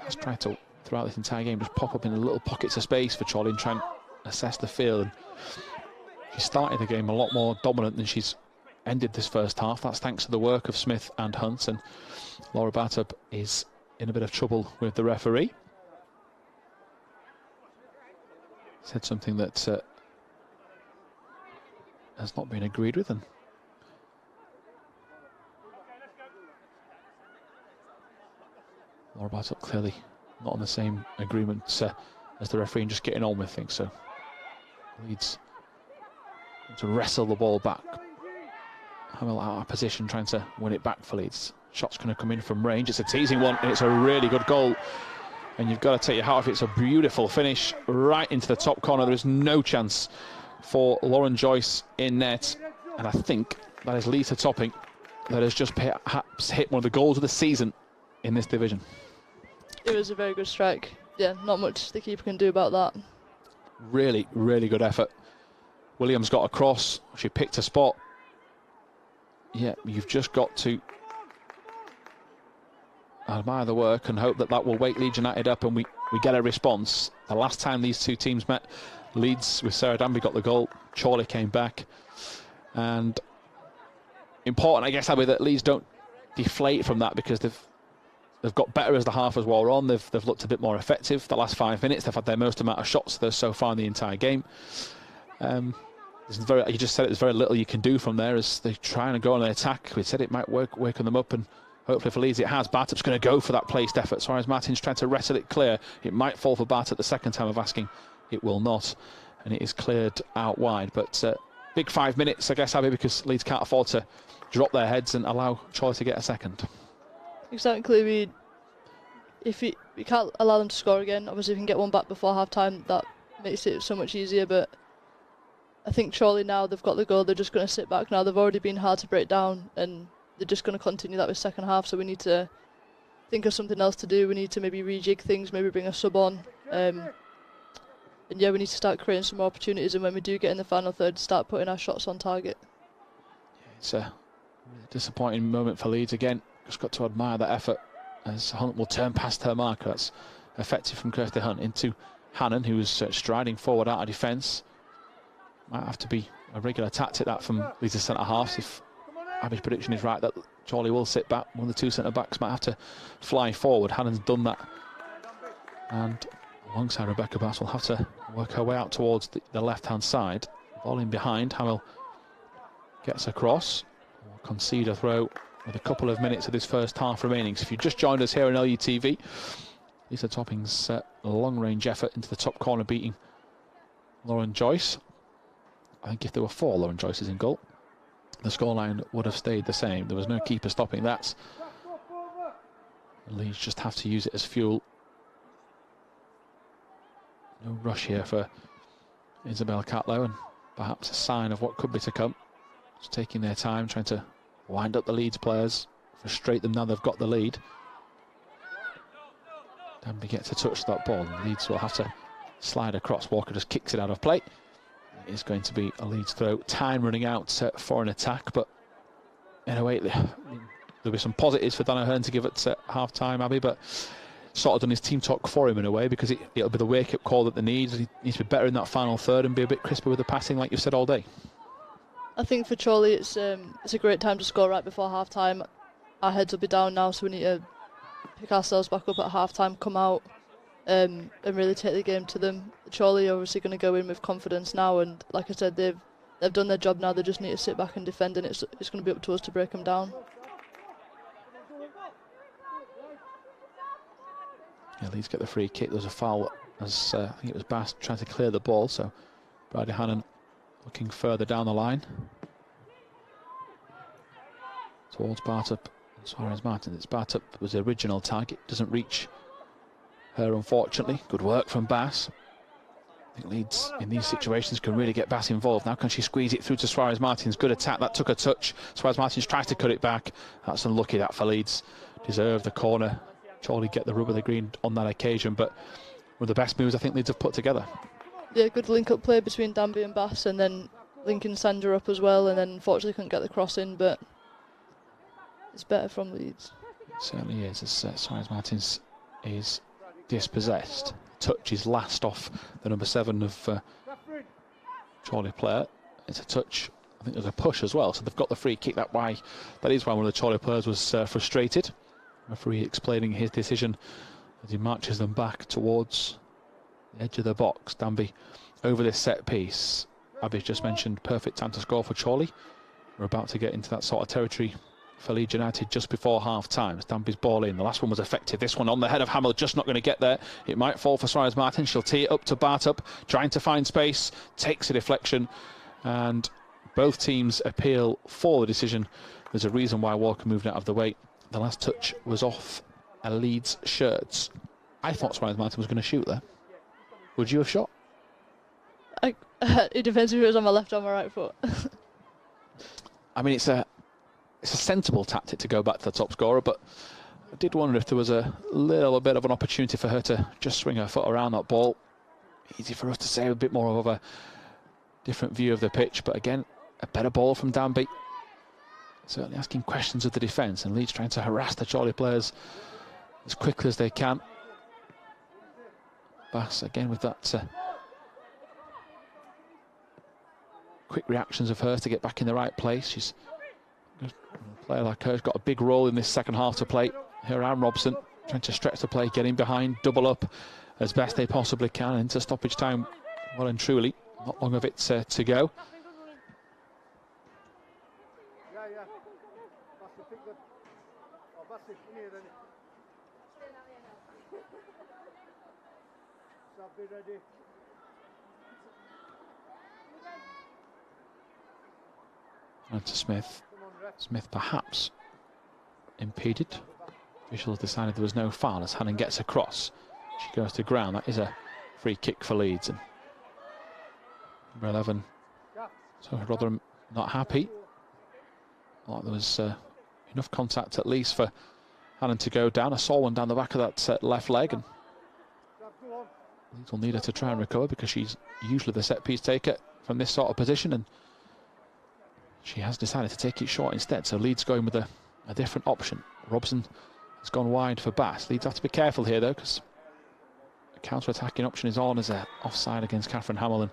has tried to, throughout this entire game, just pop up in the little pockets of space for Chorley and try and assess the field. And she started the game a lot more dominant than she's ended this first half. That's thanks to the work of Smith and Hunt, and Laura Bartup is in a bit of trouble with the referee. Said something that has not been agreed with, and Laura Bartup clearly not on the same agreement as the referee and just getting on with things. So Leeds to wrestle the ball back. Hamill out of position, trying to win it back for Leeds. Shot's going to come in from range. It's a teasing one, and it's a really good goal. And you've got to take your hat off. It's a beautiful finish right into the top corner. There is no chance for Lauren Joyce in net. And I think that is Lisa Topping that has just perhaps hit one of the goals of the season in this division. It was a very good strike. Yeah, not much the keeper can do about that. Really, really good effort. Williams got across. She picked a spot. Yeah, you've just got to admire the work and hope that that will wake Leeds United up and we get a response. The last time these two teams met, Leeds with Sarah Danby got the goal. Chorley came back. And important, I guess, Abby, that Leeds don't deflate from that, because they've got better as the half has wore on. They've looked a bit more effective. The last 5 minutes, they've had their most amount of shots so far in the entire game. You just said it, there's very little you can do from there as they try and go on an attack. We said it might waken them up, and hopefully for Leeds it has. Bartup's going to go for that placed effort. Suarez Martin's trying to wrestle it clear. It might fall for Bartup the second time of asking. It will not, and it is cleared out wide. But big 5 minutes, I guess, Abby, because Leeds can't afford to drop their heads and allow Chorley to get a second. Exactly. We can't allow them to score again. Obviously, if we can get one back before half time, that makes it so much easier. But I think Chorley, now they've got the goal, they're just going to sit back now. They've already been hard to break down, and they're just going to continue that with second half. So we need to think of something else to do. We need to maybe rejig things, maybe bring a sub on. And yeah, we need to start creating some more opportunities, and when we do get in the final third, start putting our shots on target. It's a disappointing moment for Leeds again. Just got to admire that effort as Hunt will turn past her marker. That's effective from Kirsty Hunt into Hannon, who was striding forward out of defence. Might have to be a regular tactic that from Leeds' centre halves. If Abby's prediction is right, that Chorley will sit back. One of the two centre backs might have to fly forward. Hannon's done that, and alongside Rebecca Bass will have to work her way out towards the left hand side. Ball in behind. Hamill gets across. Will concede a throw with a couple of minutes of this first half remaining. So if you just joined us here on LUTV, Lisa Topping's long range effort into the top corner, beating Lauren Joyce. I think if there were 4 Lauren Joyces in goal, the scoreline would have stayed the same. There was no keeper stopping that. Leeds just have to use it as fuel. No rush here for Isabel Catlow, and perhaps a sign of what could be to come. Just taking their time, trying to wind up the Leeds players, frustrate them now they've got the lead. Danby gets a touch to that ball, and Leeds will have to slide across. Walker just kicks it out of play. It is going to be a Leeds throw. Time running out for an attack, but in a way there'll be some positives for Dan O'Hearn to give at half time, Abby, but sort of done his team talk for him in a way, because it'll be the wake-up call that they need. He needs to be better in that final third and be a bit crisper with the passing, like you've said all day. I think for Chorley, it's a great time to score right before half time. Our heads will be down now, so we need to pick ourselves back up at half time, come out and really take the game to them. Chorley are obviously going to go in with confidence now, and like I said, they've done their job now. They just need to sit back and defend, and it's going to be up to us to break them down. Yeah, Leeds get the free kick. There was a foul as I think it was Bass trying to clear the ball, so Bridie Hannon looking further down the line towards Bartup and Suarez Martin. It's Bartup was the original target, doesn't reach her unfortunately. Good work from Bass. I think Leeds in these situations can really get Bass involved. Now can she squeeze it through to Suarez Martins? Good attack, that took a touch. Suarez Martins tries to cut it back. That's unlucky that for Leeds. Deserved the corner. Chorley get the rub of the green on that occasion, but one of the best moves I think Leeds have put together. Yeah, good link-up play between Danby and Bass, and then linking Sandra up as well, and then unfortunately couldn't get the cross in, but it's better from Leeds. It certainly is, as Suarez Martins is dispossessed. Touch is last off the number 7 of Chorley player. It's a touch. I think there's a push as well, so they've got the free kick. That is why one of the Chorley players was frustrated. Referee explaining his decision as he marches them back towards the edge of the box. Danby over this set piece. Abby's just mentioned perfect time to score for Chorley. We're about to get into that sort of territory for Leeds United just before half time. Danby's ball in. The last one was effective. This one on the head of Hamill, just not going to get there. It might fall for Suarez Martin. She'll tee it up to Buildup, trying to find space, takes a deflection, and both teams appeal for the decision. There's a reason why Walker moved out of the way. The last touch was off a Leeds shirt. I thought Suarez Martin was going to shoot there. Would you have shot? It depends if it was on my left or my right foot. I mean, it's a sensible tactic to go back to the top scorer, but I did wonder if there was a little bit of an opportunity for her to just swing her foot around that ball. Easy for us to say, a bit more of a different view of the pitch, but again, a better ball from Danby. Certainly asking questions of the defence, and Leeds trying to harass the Chorley players as quickly as they can. Bass again with that quick reactions of hers to get back in the right place. She's a player like her, has got a big role in this second half to play. Her and Robson trying to stretch the play, get in behind, double up as best they possibly can into stoppage time. Well and truly, not long of it to go. And to Smith. Smith perhaps impeded. Officials decided there was no foul as Hannon gets across. She goes to ground. That is a free kick for Leeds. And number 11, so Rotherham not happy. Like there was enough contact at least for Hannon to go down. I saw one down the back of that left leg, and Leeds will need her to try and recover because she's usually the set piece taker from this sort of position, and she has decided to take it short instead. So Leeds going with a different option. Robson has gone wide for Bass. Leeds have to be careful here though, because a counter-attacking option is on as a offside against Catherine Hamill. And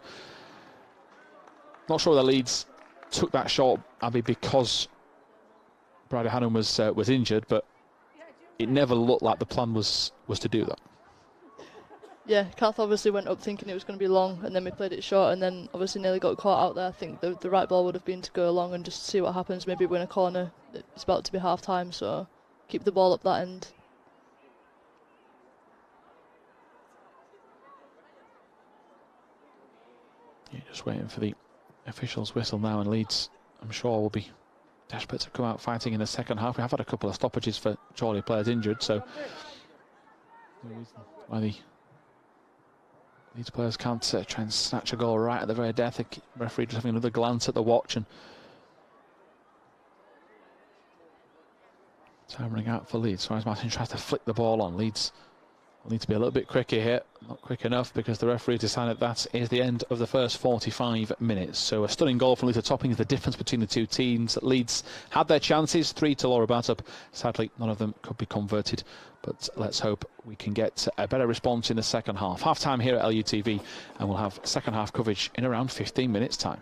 not sure that Leeds took that shot, Abby, because Bridie Hannon was injured, but it never looked like the plan was to do that. Yeah, Kath obviously went up thinking it was going to be long, and then we played it short, and then obviously nearly got caught out there. I think the right ball would have been to go along and just see what happens, maybe win a corner. It's about to be half time, so keep the ball up that end. Yeah, just waiting for the officials' whistle now, and Leeds, I'm sure, will be desperate to come out fighting in the second half. We have had a couple of stoppages for Chorley players injured, so the reason why the Leeds players can't try and snatch a goal right at the very death. The referee just having another glance at the watch, and time running out for Leeds. Suarez Martin tries to flick the ball on. Leeds will need to be a little bit quicker here. Not quick enough because the referee decided that is the end of the first 45 minutes. So a stunning goal from Lisa Topping is the difference between the two teams. Leeds had their chances, 3 to Laura Buildup. Sadly, none of them could be converted. But let's hope we can get a better response in the second half. Half time here at LUTV, and we'll have second half coverage in around 15 minutes time.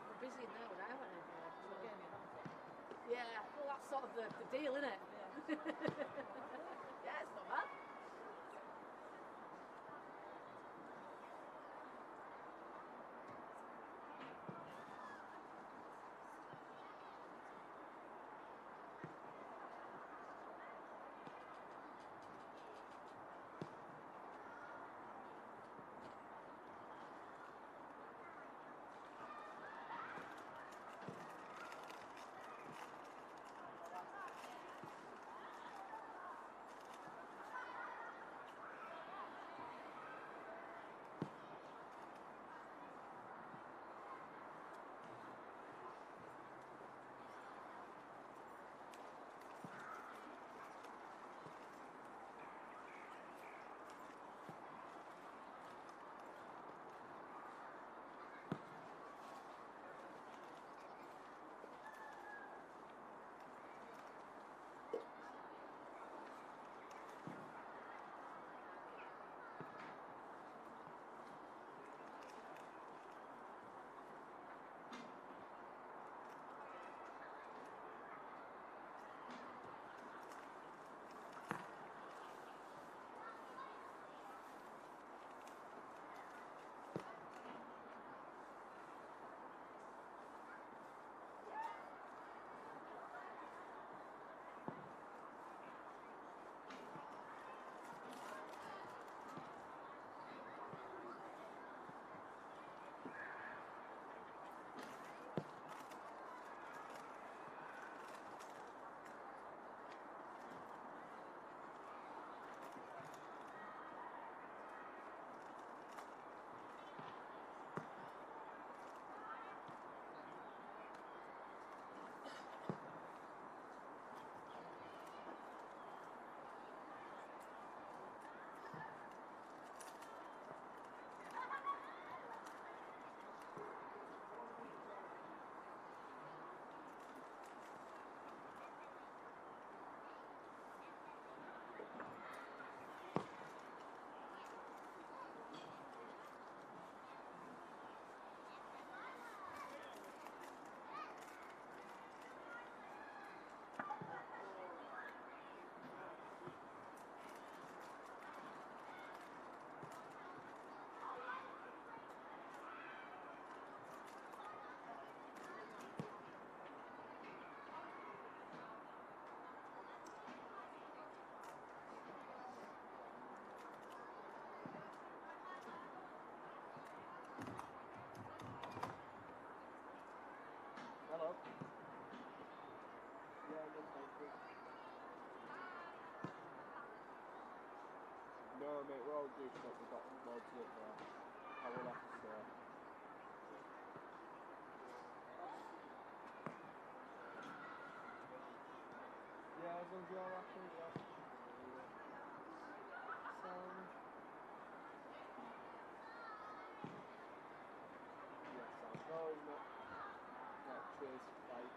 We're busy in there when I went in there. Yeah, well that's sort of the deal, isn't it? Yeah. Yeah, it's not bad. Hello. Yeah, I'm good, thank you. No, mate, we're all goofed up. We've got loads of power left, so. Yeah, as long as you're all happy, yeah. So. Yeah, sounds no, isn't it? Yeah, cheers, bye.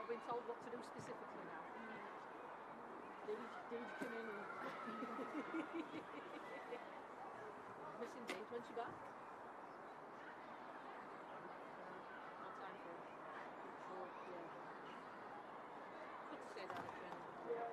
been told what to do specifically now. Did come in and missing Deej. When's she back? No time for her. Oh, yeah. Good to say that again. Yeah.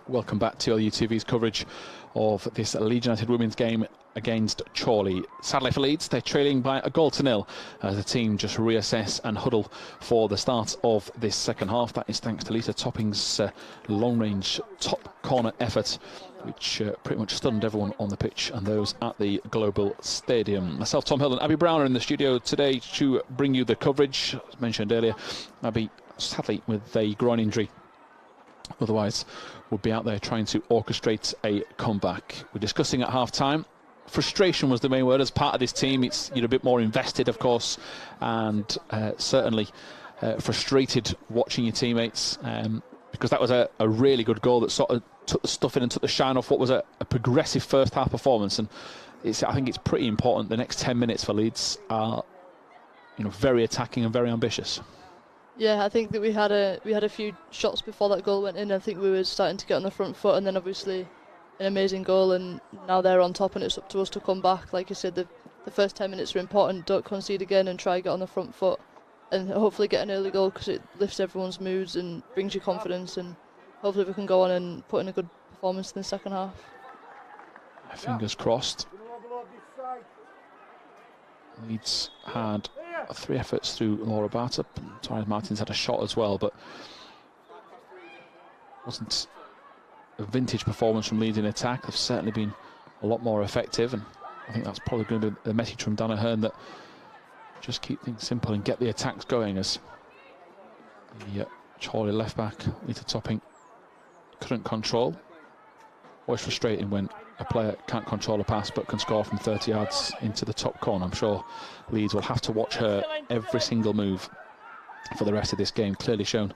Welcome back to LUTV's coverage of this Leeds United Women's game against Chorley. Sadly for Leeds, they're trailing by a goal to nil as the team just reassess and huddle for the start of this second half. That is thanks to Lisa Topping's long-range top corner effort, which pretty much stunned everyone on the pitch and those at the Global Stadium. Myself, Tom Hill and Abby Brown are in the studio today to bring you the coverage. As mentioned earlier, Abby sadly with a groin injury, otherwise would be out there trying to orchestrate a comeback. We're discussing at half-time. Frustration was the main word as part of this team. It's, you're a bit more invested, of course, and certainly frustrated watching your teammates because that was a really good goal that sort of took the stuff in and took the shine off what was a progressive first half performance. And I think it's pretty important the next 10 minutes for Leeds are very attacking and very ambitious. Yeah, I think that we had a few shots before that goal went in. I think we were starting to get on the front foot, and then obviously an amazing goal, and now they're on top, and it's up to us to come back. Like you said, the first 10 minutes are important. Don't concede again and try to get on the front foot, and hopefully get an early goal because it lifts everyone's moods and brings you confidence, and hopefully we can go on and put in a good performance in the second half. Fingers crossed. Leeds had 3 efforts through Laura Bartup, and Suarez Martins had a shot as well, but wasn't a vintage performance from Leeds in attack. They've certainly been a lot more effective, and I think that's probably going to be the message from Dana Hearn, that just keep things simple and get the attacks going, as the Chorley left back, Lita Topping, couldn't control. Always frustrating when a player can't control a pass but can score from 30 yards into the top corner. I'm sure Leeds will have to watch her every single move for the rest of this game. Clearly shown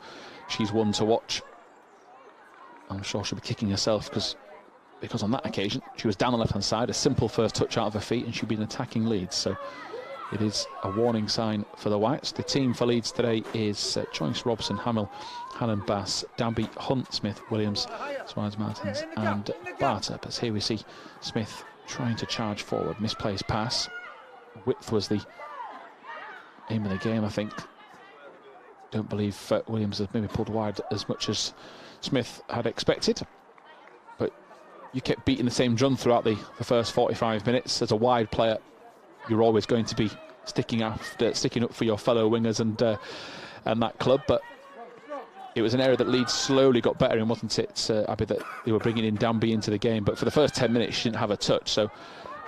she's one to watch. I'm sure she'll be kicking herself because on that occasion she was down the left hand side, a simple first touch out of her feet, and she'd been attacking Leeds. So it is a warning sign for the Whites. The team for Leeds today is Joyce, Robson, Hamill, Hannon, Bass, Danby, Hunt, Smith, Williams, Suarez Martins and Bartup. As here we see Smith trying to charge forward, misplaced pass. Width was the aim of the game, I think. Don't believe Williams has maybe pulled wide as much as Smith had expected, but you kept beating the same drum throughout the first 45 minutes. As a wide player, you're always going to be sticking up for your fellow wingers and that club, but it was an area that Leeds slowly got better in, wasn't it, Abby, that they were bringing in Danby into the game, but for the first 10 minutes she didn't have a touch. So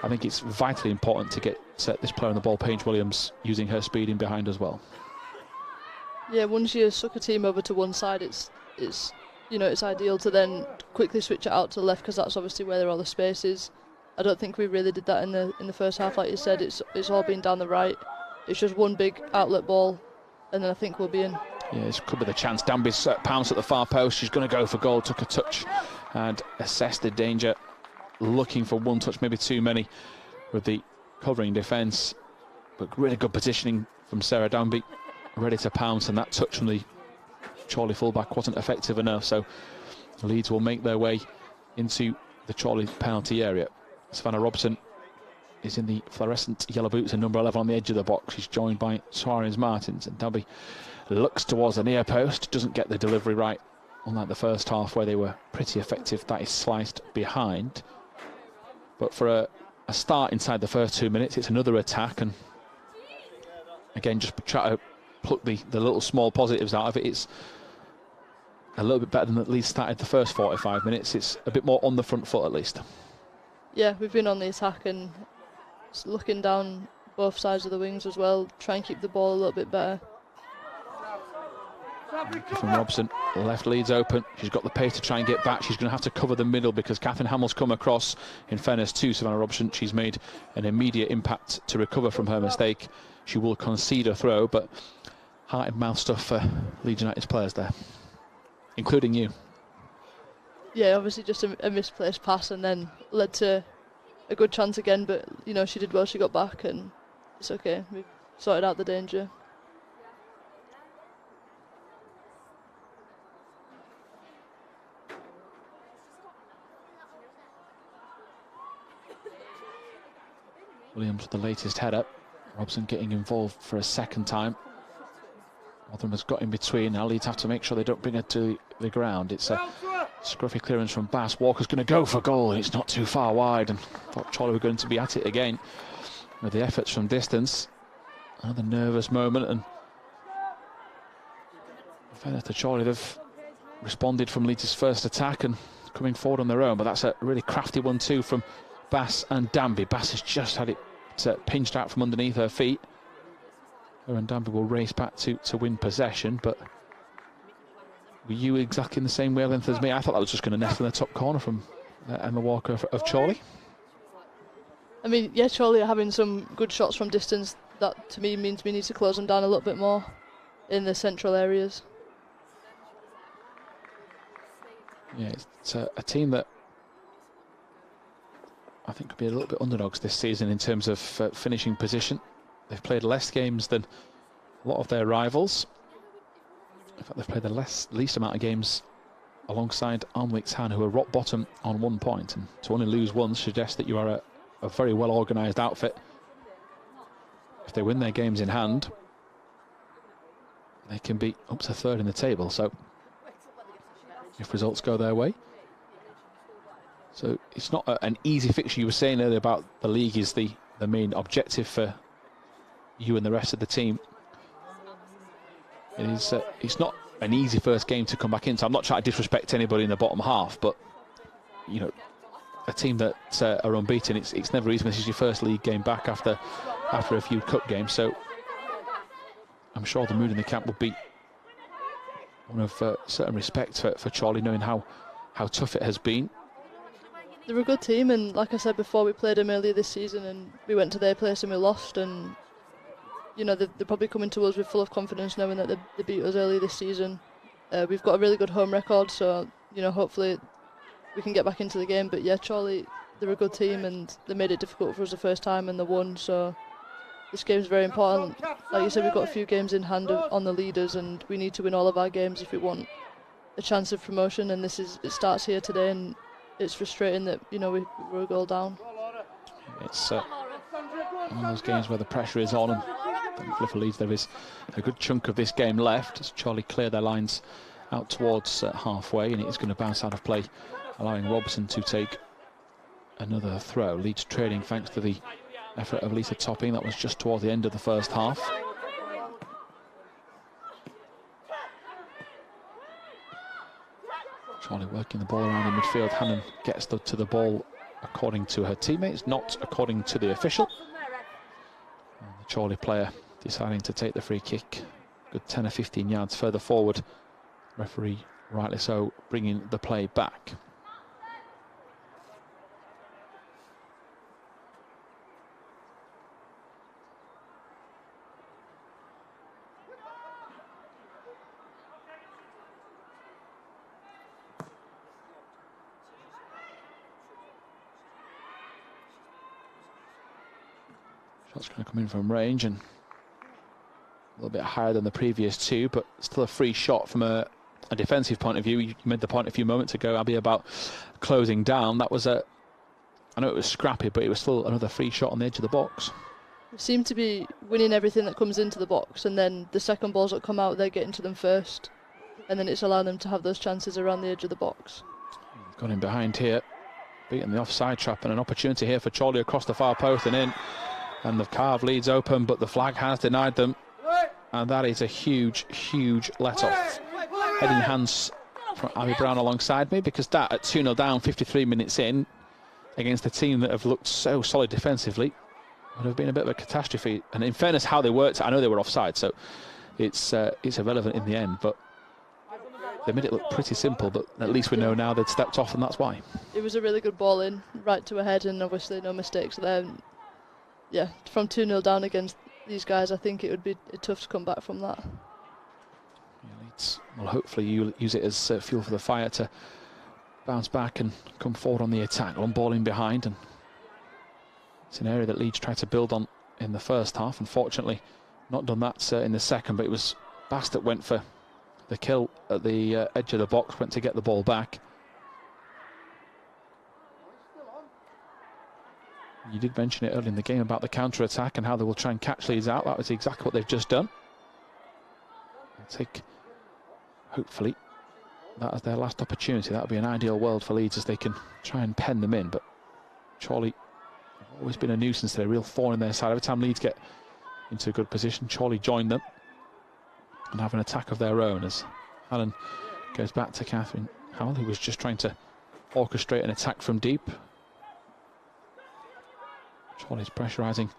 I think it's vitally important to get this player on the ball, Paige Williams, using her speed in behind as well. Yeah, once you suck a team over to one side, it's ideal to then quickly switch it out to the left, because that's obviously where all the space is. I don't think we really did that in the first half. Like you said, it's all been down the right. It's just one big outlet ball, and then I think we'll be in. Yeah, this could be the chance. Danby's pounced at the far post. She's going to go for goal. Took a touch and assessed the danger. Looking for one touch, maybe too many, with the covering defence. But really good positioning from Sarah Danby. Ready to pounce, and that touch from the Chorley fullback wasn't effective enough. So Leeds will make their way into the Chorley penalty area. Savannah Robson is in the fluorescent yellow boots and number 11 on the edge of the box. She's joined by Suarez Martins, and Danby looks towards the near post, doesn't get the delivery right, unlike the first half where they were pretty effective. That is sliced behind. But for a start inside the first 2 minutes, it's another attack, and again just try to pluck the little small positives out of it. It's a little bit better than at least started the first 45 minutes. It's a bit more on the front foot at least. Yeah, we've been on the attack and looking down both sides of the wings as well, try and keep the ball a little bit better. From Robson, left Leeds open. She's got the pace to try and get back. She's going to have to cover the middle because Catherine Hamill's come across. In fairness to Savannah Robson, she's made an immediate impact to recover from her mistake. She will concede a throw, but heart and mouth stuff for Leeds United's players there, including you. Yeah, obviously just a misplaced pass and then led to a good chance again, but you know, she did well, she got back and it's okay, we've sorted out the danger. Williams with the latest header. Robson getting involved for a second time. Rotherham has got in between. Now Leeds have to make sure they don't bring her to the ground. It's a scruffy clearance from Bass. Walker's going to go for goal, and it's not too far wide. And thought Chorley were going to be at it again with the efforts from distance. Another nervous moment, and in fairness to Chorley, they've responded from Leeds' first attack and coming forward on their own. But that's a really crafty one too from Bass and Danby. Bass has just had it pinched out from underneath her feet. Her and Danby will race back to win possession, but were you exactly in the same wavelength as me? I thought that was just going to nest in the top corner from Emma Walker of Chorley. I mean, yeah, Chorley are having some good shots from distance. That to me means we need to close them down a little bit more in the central areas. Yeah, it's a team that I think could be a little bit underdogs this season in terms of finishing position. They've played less games than a lot of their rivals. In fact, they've played the least amount of games alongside Alnwick's Han, who are rock bottom on 1 point. And to only lose one suggests that you are a very well organised outfit. If they win their games in hand, they can be up to third in the table. So if results go their way. So it's not an easy fixture. You were saying earlier about the league is the main objective for you and the rest of the team. It is. It's not an easy first game to come back into. I'm not trying to disrespect anybody in the bottom half, but you know, a team that are unbeaten, it's never easy when this is your first league game back after a few cup games. So I'm sure the mood in the camp will be one of certain respect for Chorley, knowing how tough it has been. They're a good team, and like I said before, we played them earlier this season and we went to their place and we lost, and you know, they're probably coming to us with full of confidence knowing that they beat us earlier this season. We've got a really good home record, so you know, hopefully we can get back into the game. But yeah, Chorley, they're a good team and they made it difficult for us the first time and they won, so this game's very important. Like you said, we've got a few games in hand on the leaders and we need to win all of our games if we want a chance of promotion, and it starts here today, and it's frustrating that, you know, we're a goal down. It's one of those games where the pressure is on, and thankfully for Leeds there is a good chunk of this game left as Chorley clear their lines out towards halfway, and it is going to bounce out of play, allowing Robson to take another throw. Leeds trading thanks to the effort of Lisa Topping. That was just towards the end of the first half. Chorley working the ball around in midfield. Hannon gets to the ball according to her teammates, not according to the official. And the Chorley player deciding to take the free kick, good 10 or 15 yards further forward. Referee, rightly so, bringing the play back. Shot's going to come in from range and a little bit higher than the previous two, but still a free shot from a defensive point of view. You made the point a few moments ago, Abby, about closing down. That was I know it was scrappy, but it was still another free shot on the edge of the box. We seem to be winning everything that comes into the box, and then the second balls that come out, they're getting to them first, and then it's allowing them to have those chances around the edge of the box. Got in behind here, beating the offside trap, and an opportunity here for Chorley across the far post and in. And they've carved Leeds open, but the flag has denied them. And that is a huge, huge let-off. Heading hands from Abby Brown alongside me, because that at 2-0 down, 53 minutes in, against a team that have looked so solid defensively, would have been a bit of a catastrophe. And in fairness, how they worked, I know they were offside, so it's irrelevant in the end. But they made it look pretty simple. But at least we know now they'd stepped off, and that's why. It was a really good ball in, right to a head, and obviously no mistakes there. Yeah, from 2-0 down against these guys, I think it would be tough to come back from that. Yeah, Leeds will hopefully use it as fuel for the fire to bounce back and come forward on the attack. One ball in behind, and it's an area that Leeds tried to build on in the first half. Unfortunately, not done that in the second, but it was Bass that went for the kill at the edge of the box, went to get the ball back. You did mention it early in the game about the counter-attack and how they will try and catch Leeds out. That was exactly what they've just done. They'll take, hopefully, that as their last opportunity. That would be an ideal world for Leeds as they can try and pen them in. But Chorley have always been a nuisance. They're a real thorn in their side. Every time Leeds get into a good position, Chorley join them and have an attack of their own, as Allen goes back to Catherine Howell, who was just trying to orchestrate an attack from deep. Chorley's pressurising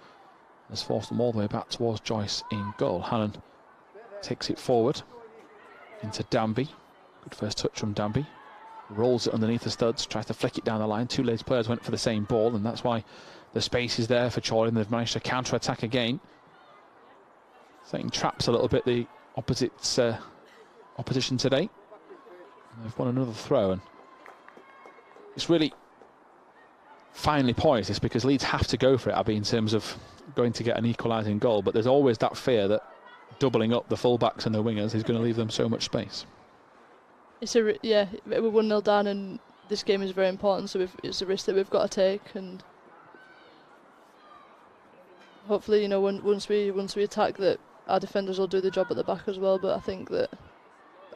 has forced them all the way back towards Joyce in goal. Hannon takes it forward into Danby. Good first touch from Danby. Rolls it underneath the studs, tries to flick it down the line. Two Leeds players went for the same ball, and that's why the space is there for Chorley, and they've managed to counter-attack again. Setting traps a little bit the opposition today. And they've won another throw, and it's really finely poised, this, because Leeds have to go for it, Abby, in terms of going to get an equalising goal, but there's always that fear that doubling up the full-backs and the wingers is going to leave them so much space. It's we're 1-0 down, and this game is very important, so it's a risk that we've got to take, and hopefully, you know, once we attack, that our defenders will do the job at the back as well. But I think that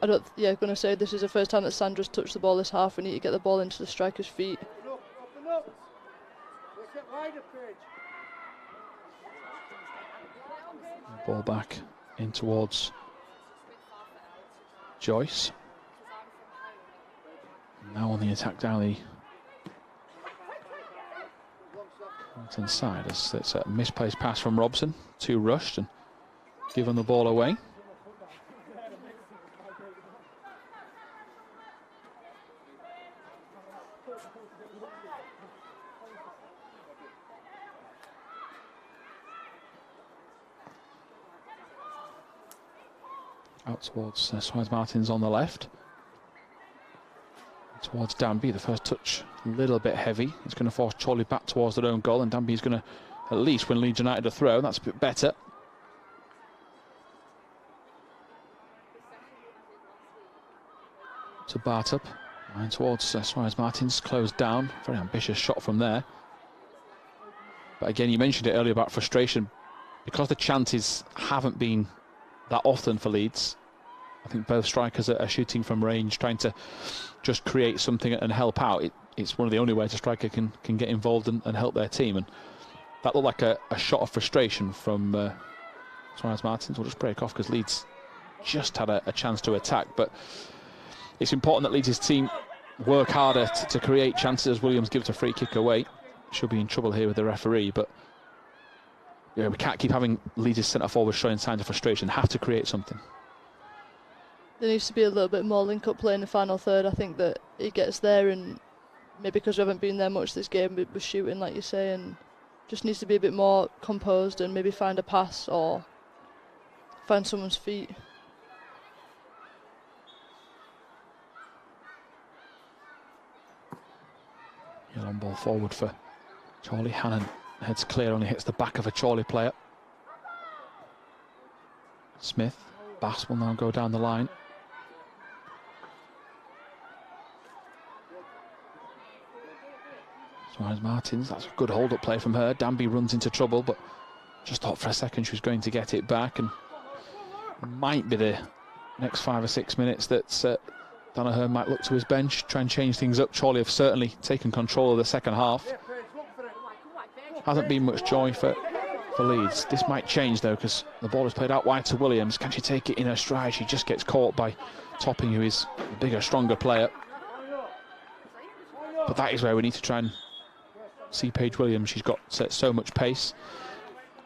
I'm going to say this is the first time that Sandra's touched the ball this half. We need to get the ball into the striker's feet. Ball back in towards Joyce. Now on the attack down the right-hand side, as it's a misplaced pass from Robson. Too rushed and given the ball away. Out towards Suarez Martins on the left. Towards Danby, the first touch a little bit heavy. It's going to force Chorley back towards their own goal, and Danby's going to at least win Leeds United a throw. That's a bit better. To Buildup, and towards Suarez Martins, closed down. Very ambitious shot from there. But again, you mentioned it earlier about frustration. Because the chances haven't been that often for Leeds, I think both strikers are shooting from range, trying to just create something and help out. It's one of the only ways a striker can get involved and help their team. And that looked like a shot of frustration from Suarez Martins. We'll just break off because Leeds just had a chance to attack. But it's important that Leeds' team work harder to create chances, as Williams gives a free kick away. Should be in trouble here with the referee, but yeah, we can't keep having Leeds' centre forward showing signs of frustration. Have to create something. There needs to be a little bit more link-up play in the final third. I think that it gets there, and maybe because we haven't been there much this game, we're shooting, like you say, and just needs to be a bit more composed and maybe find a pass or find someone's feet. Yeah, long ball forward for Chorley. Hannon heads clear, only hits the back of a Chorley player. Smith, Bass will now go down the line. Suarez Martins, that's a good hold-up play from her. Danby runs into trouble, but just thought for a second she was going to get it back, and might be the next 5 or 6 minutes that Danaher might look to his bench, try and change things up. Chorley have certainly taken control of the second half. Hasn't been much joy for for Leeds. This might change though, because the ball is played out wide to Williams. Can she take it in her stride? She just gets caught by Topping, who is a bigger, stronger player. But that is where we need to try and see Paige Williams. She's got so much pace,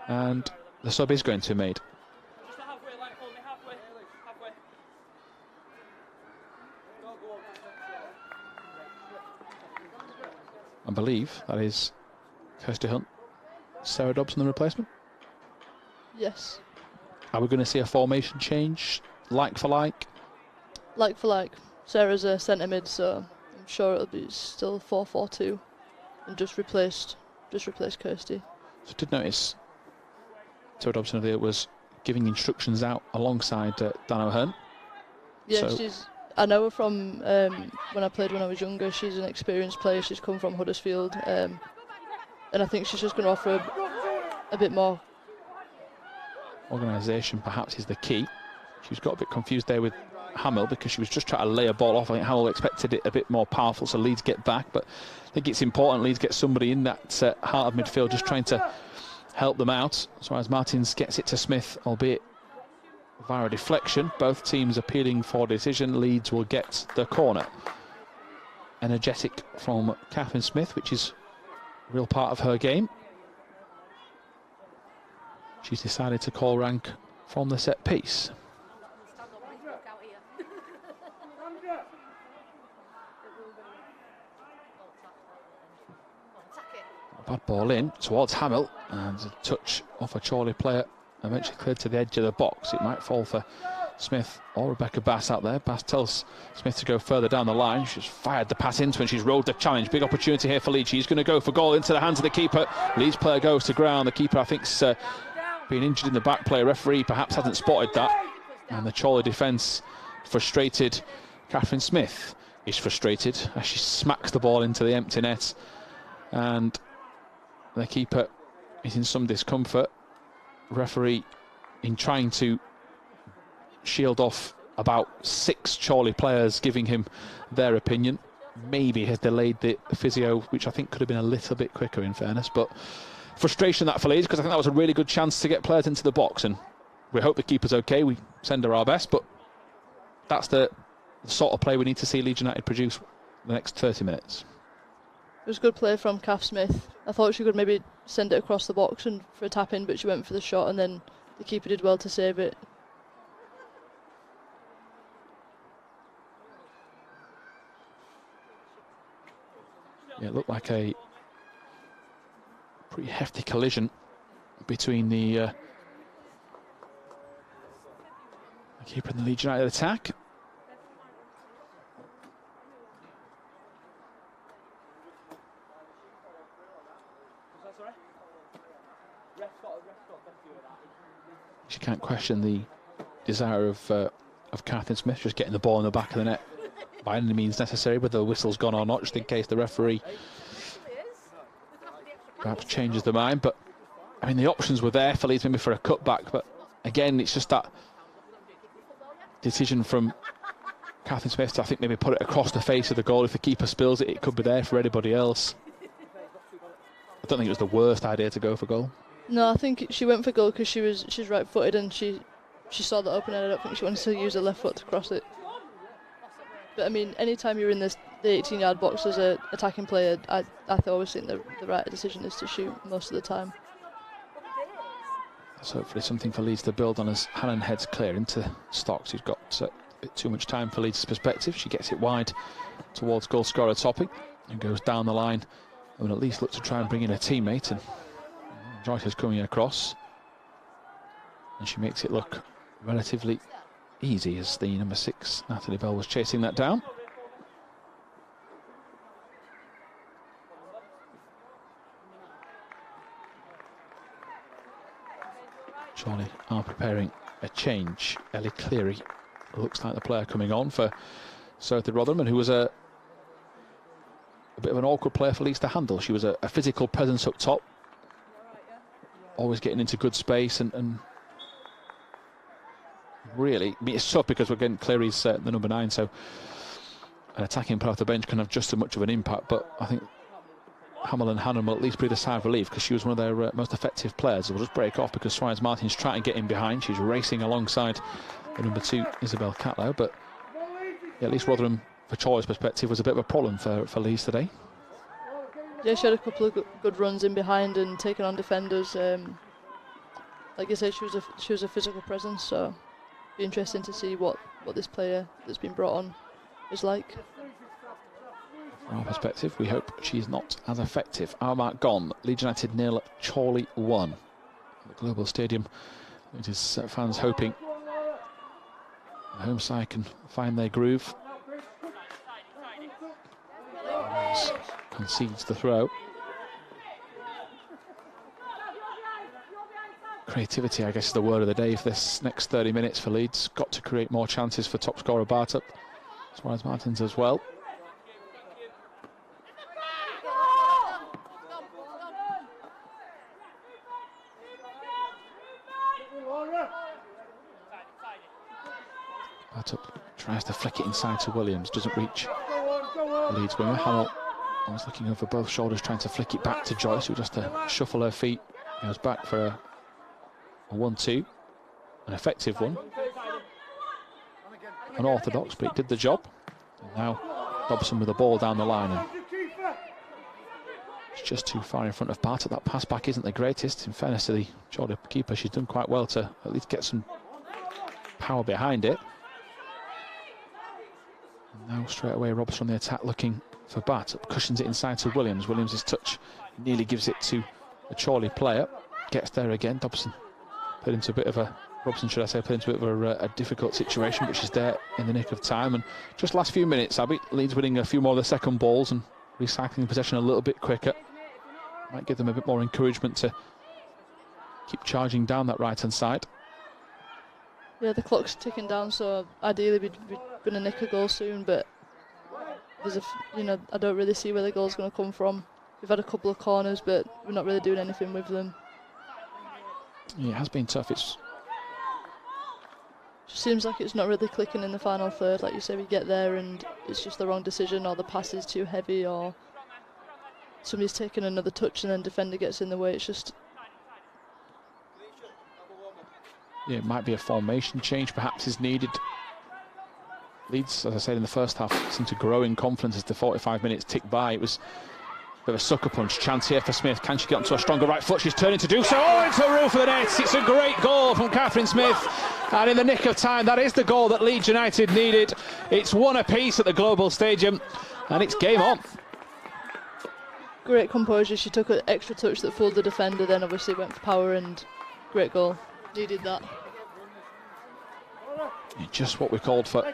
and the sub is going to be made. I believe that is Kirsty Hunt, Sarah Dobson, the replacement. Yes. Are we going to see a formation change, like for like? Like for like. Sarah's a centre mid, so I'm sure it'll be still 4-4-2, and just replace Kirsty. So I did notice Sarah Dobson there was giving instructions out alongside Dan O'Hearn. Yeah, so I know her from when I played when I was younger. She's an experienced player. She's come from Huddersfield, and I think she's just going to offer a bit more. Organisation perhaps is the key. She's got a bit confused there with Hamill, because she was just trying to lay a ball off. I think Hamill expected it a bit more powerful, so Leeds get back. But I think it's important Leeds get somebody in that heart of midfield, just trying to help them out. Suarez Martins gets it to Smith, albeit via a deflection. Both teams appealing for a decision. Leeds will get the corner. Energetic from Catherine Smith, which is a real part of her game. She's decided to call rank from the set piece. Bad ball in towards Hamill, and a touch off a Chorley player, eventually cleared to the edge of the box. It might fall for Smith or Rebecca Bass out there. Bass tells Smith to go further down the line. She's fired the pass into and she's rolled the challenge. Big opportunity here for Leeds. She's going to go for goal into the hands of the keeper. Leeds player goes to ground. The keeper, I think, been injured in the back play. Referee perhaps hasn't spotted that, and the Chorley defence frustrated. Catherine Smith is frustrated as she smacks the ball into the empty net, and the keeper is in some discomfort. Referee, in trying to shield off about 6 Chorley players giving him their opinion, maybe has delayed the physio, which I think could have been a little bit quicker in fairness. But frustration that for Leeds, because I think that was a really good chance to get players into the box, and we hope the keeper's okay. We send her our best, but that's the sort of play we need to see Leeds United produce the next 30 minutes. It was good play from Kath Smith. I thought she could maybe send it across the box and for a tap in, but she went for the shot, and then the keeper did well to save it. Yeah, it looked like a pretty hefty collision between the keeper and the Leeds United attack. She can't question the desire of Catherine Smith just getting the ball in the back of the net by any means necessary, whether the whistle's gone or not, just in case the referee perhaps changes the mind. But I mean, the options were there for Leeds maybe for a cutback, but again, it's just that decision from Catherine Smith to, I think, maybe put it across the face of the goal. If the keeper spills it, it could be there for anybody else. I don't think it was the worst idea to go for goal. No, I think she went for goal because she's right-footed, and she saw the opening. I don't think she wanted to use her left foot to cross it. But I mean, anytime you're in the 18-yard box as an attacking player, I always think the right decision is to shoot most of the time. So hopefully something for Leeds to build on as Hannon heads clear into Stocks, who's got a bit too much time for Leeds' perspective. She gets it wide towards goal scorer Topping and goes down the line, and will at least look to try and bring in a teammate. And Joyce coming across, and she makes it look relatively easy as the number 6 Natalie Bell was chasing that down. Chorley are preparing a change. Ellie Cleary looks like the player coming on for Sophie Rotherham, who was a bit of an awkward player for Leeds to handle. She was a physical presence up top, always getting into good space, and really, I mean, it's tough because we're getting Cleary's the number 9, so an attacking player off the bench can have just as much of an impact. But I think Hamill and Hannon will at least breathe a sigh of relief because she was one of their most effective players. It will just break off because Suarez Martin's trying to get in behind. She's racing alongside the number 2, Isabel Catlow. But yeah, at least Rotherham, for Chorley's perspective, was a bit of a problem for Leeds today. Yeah, she had a couple of good runs in behind and taking on defenders. Like I said, she was a physical presence, so it'd be interesting to see what this player that's been brought on is like. From our perspective, we hope she's not as effective. Our mark gone. Leeds United 0, Chorley 1. The Global Stadium. It is fans hoping the home side can find their groove. Concedes the throw. Creativity, I guess, is the word of the day for this next 30 minutes for Leeds. Got to create more chances for top scorer Bartup. Suarez Martins as well. Bartup tries to flick it inside to Williams, doesn't reach the Leeds winger. Hamill was looking over both shoulders, trying to flick it back to Joyce, who just shuffle her feet. Goes back for a 1-2, an effective one. Unorthodox, but it did the job. And now Dobson with the ball down the line, and it's just too far in front of Bartup. That pass back isn't the greatest. In fairness to the Chorley keeper, she's done quite well to at least get some power behind it. And now straight away Robson on the attack, looking for Bartup, cushions it inside to Williams. Williams' touch nearly gives it to the Chorley player. Gets there again. Dobson put into a bit of a Robson, should I say, put into a bit of a difficult situation, but she's there in the nick of time. And just last few minutes, Abby, Leeds winning a few more of the second balls and recycling possession a little bit quicker. Might give them a bit more encouragement to keep charging down that right hand side. Yeah, the clock's ticking down, so ideally we're going to nick a goal soon, but there's I don't really see where the goal's going to come from. We've had a couple of corners, but we're not really doing anything with them. Yeah, it has been tough. It seems like it's not really clicking in the final third. Like you say, we get there and it's just the wrong decision, or the pass is too heavy, or somebody's taking another touch and then defender gets in the way. It's just... Yeah, it might be a formation change perhaps is needed. Leeds, as I said in the first half, seemed to grow in confidence as the 45 minutes ticked by. It was a bit of a sucker punch. Chance here for Smith. Can she get onto a stronger right foot? She's turning to do so. Oh, into the roof of the net. It's a great goal from Catherine Smith. And in the nick of time, that is the goal that Leeds United needed. It's one apiece at the Global Stadium, and it's game on. Great composure. She took an extra touch that fooled the defender, then obviously went for power, and great goal. Needed that. Yeah, just what we called for.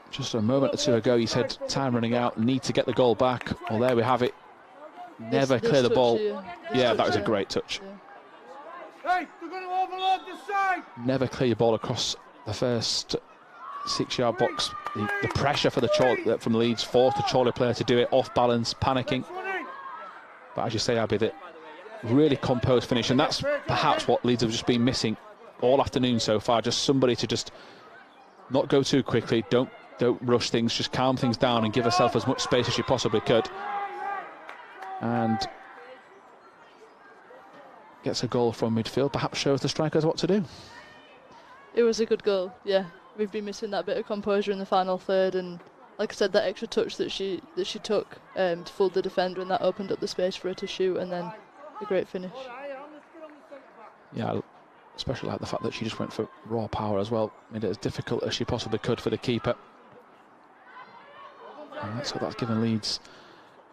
Just a moment or two ago, you said time running out, need to get the goal back. Well, there we have it. Never clear the ball. Yeah, that was a great touch. Yeah. Hey, they're going to overload the side. Never clear your ball across the first 6-yard box. The pressure for from Leeds forced the Chorley player to do it off balance, panicking. But as you say, Abby, that really composed finish, and that's perhaps what Leeds have just been missing all afternoon so far. Just somebody to just not go too quickly, don't rush things, just calm things down and give herself as much space as she possibly could. And gets a goal from midfield, perhaps shows the strikers what to do. It was a good goal, yeah. We've been missing that bit of composure in the final third, and like I said, that extra touch that she took to fool the defender, and that opened up the space for her to shoot, and then a great finish. Yeah, especially like the fact that she just went for raw power as well, made it as difficult as she possibly could for the keeper. And that's given Leeds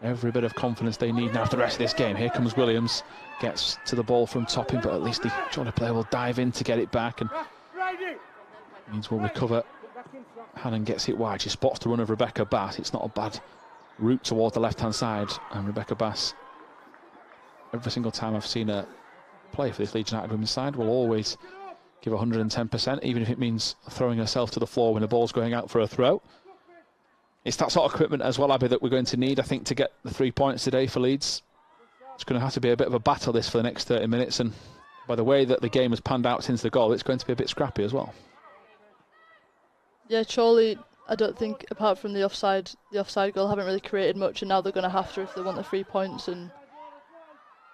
every bit of confidence they need now for the rest of this game. Here comes Williams, gets to the ball from Topping, but at least the Chorley player will dive in to get it back, and Leeds will recover. Hannon gets it wide. She spots the run of Rebecca Bass. It's not a bad route towards the left-hand side, and Rebecca Bass, every single time I've seen her play for this Leeds United women's side, will always give 110%, even if it means throwing herself to the floor when the ball's going out for a throw. It's that sort of equipment as well, Abby, that we're going to need, I think, to get the 3 points today for Leeds. It's going to have to be a bit of a battle this for the next 30 minutes, and by the way that the game has panned out since the goal, it's going to be a bit scrappy as well. Yeah, Chorley I don't think, apart from the offside goal, haven't really created much, and now they're going to have to if they want the 3 points, and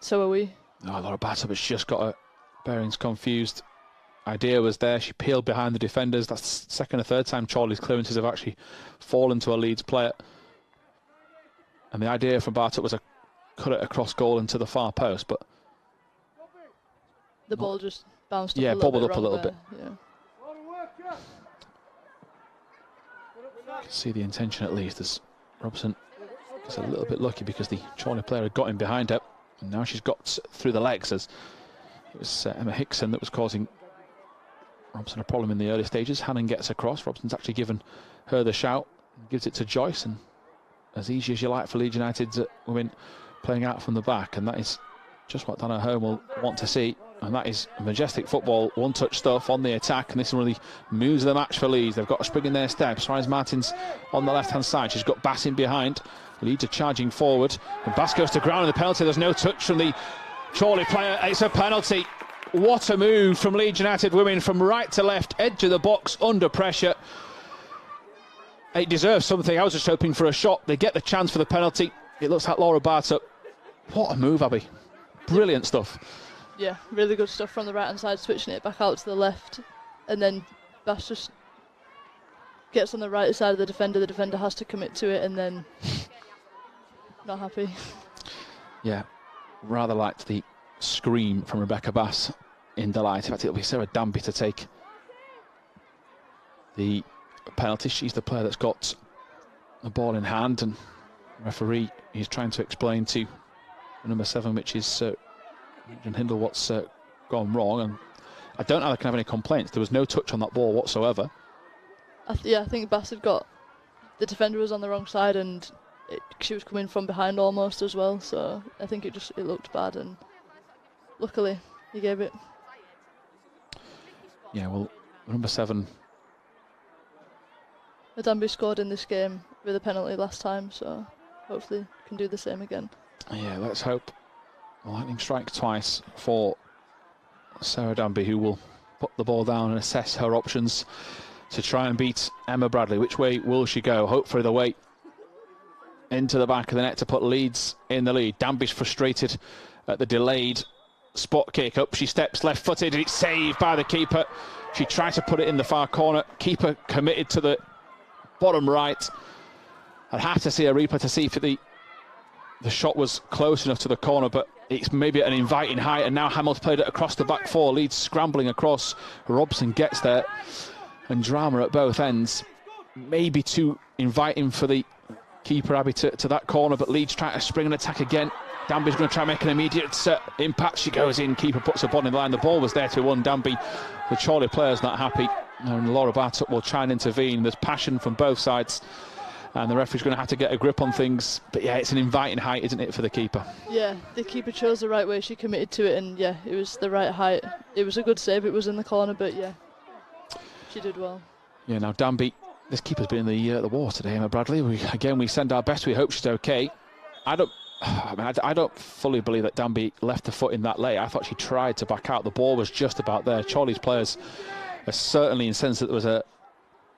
so are we. Oh, Laura Bartup has just got her bearings confused. Idea was there. She peeled behind the defenders. That's the second or third time Chorley's clearances have actually fallen to a Leeds player. And the idea from Bartup was to cut it across goal into the far post, but the ball just bounced up bobbled up a little bit. Yeah. You can see the intention at least as Robson is a little bit lucky because the Chorley player had got in behind her, and now she's got through the legs as it was Emma Hickson that was causing Robson a problem in the early stages. Hannon gets across. Robson's actually given her the shout, gives it to Joyce, and as easy as you like for Leeds United women playing out from the back, and that is just what Donna Home will want to see. And that is majestic football, one-touch stuff on the attack, and this is one of the moves of the match for Leeds. They've got a spring in their step. Suarez Martins on the left-hand side. She's got Bass in behind. Leeds are charging forward, and Bass goes to ground in the penalty. There's no touch from the Chorley player. It's a penalty. What a move from Leeds United Women, from right to left, edge of the box, under pressure. It deserves something. I was just hoping for a shot. They get the chance for the penalty. It looks like Laura Bartup. What a move, Abby. Brilliant stuff. Yeah, really good stuff from the right hand side, switching it back out to the left, and then Bass just gets on the right side of the defender has to commit to it, and then not happy. Yeah, rather liked the scream from Rebecca Bass in delight. In fact, it'll be Sarah Danby to take the penalty. She's the player that's got the ball in hand, and the referee is trying to explain to number 7, which is Imogen Hindle, what's gone wrong, and I don't know if I can have any complaints. There was no touch on that ball whatsoever. I think Bass had got, the defender was on the wrong side, and she was coming from behind almost as well, so I think it looked bad, and luckily he gave it. Yeah, well, number 7. Danby scored in this game with a penalty last time, so hopefully can do the same again. Yeah, let's hope. Lightning strike twice for Sarah Danby, who will put the ball down and assess her options to try and beat Emma Bradley. Which way will she go? Hopefully the way into the back of the net to put Leeds in the lead. Danby's frustrated at the delayed spot kick. Up she steps left-footed, and it's saved by the keeper. She tried to put it in the far corner. Keeper committed to the bottom right. I'd have to see a replay to see if the shot was close enough to the corner, but it's maybe at an inviting height, and now Hamill's played it across the back four. Leeds scrambling across. Robson gets there, and drama at both ends. Maybe too inviting for the keeper, Abby, to that corner, but Leeds try to spring an attack again. Danby's going to try and make an immediate impact. She goes in, keeper puts her body in the line. The ball was there to one. Danby, the Chorley player's not happy, and Laura Bartup will try and intervene. There's passion from both sides, and the referee's going to have to get a grip on things. But yeah, it's an inviting height, isn't it, for the keeper? Yeah, the keeper chose the right way. She committed to it, and yeah, it was the right height. It was a good save. It was in the corner, but yeah, she did well. Yeah, now Danby, this keeper's been in the war today, Emma Bradley. We send our best. We hope she's okay. I don't fully believe that Danby left the foot in that late. I thought she tried to back out. The ball was just about there. Chorley's players are certainly incensed that there was a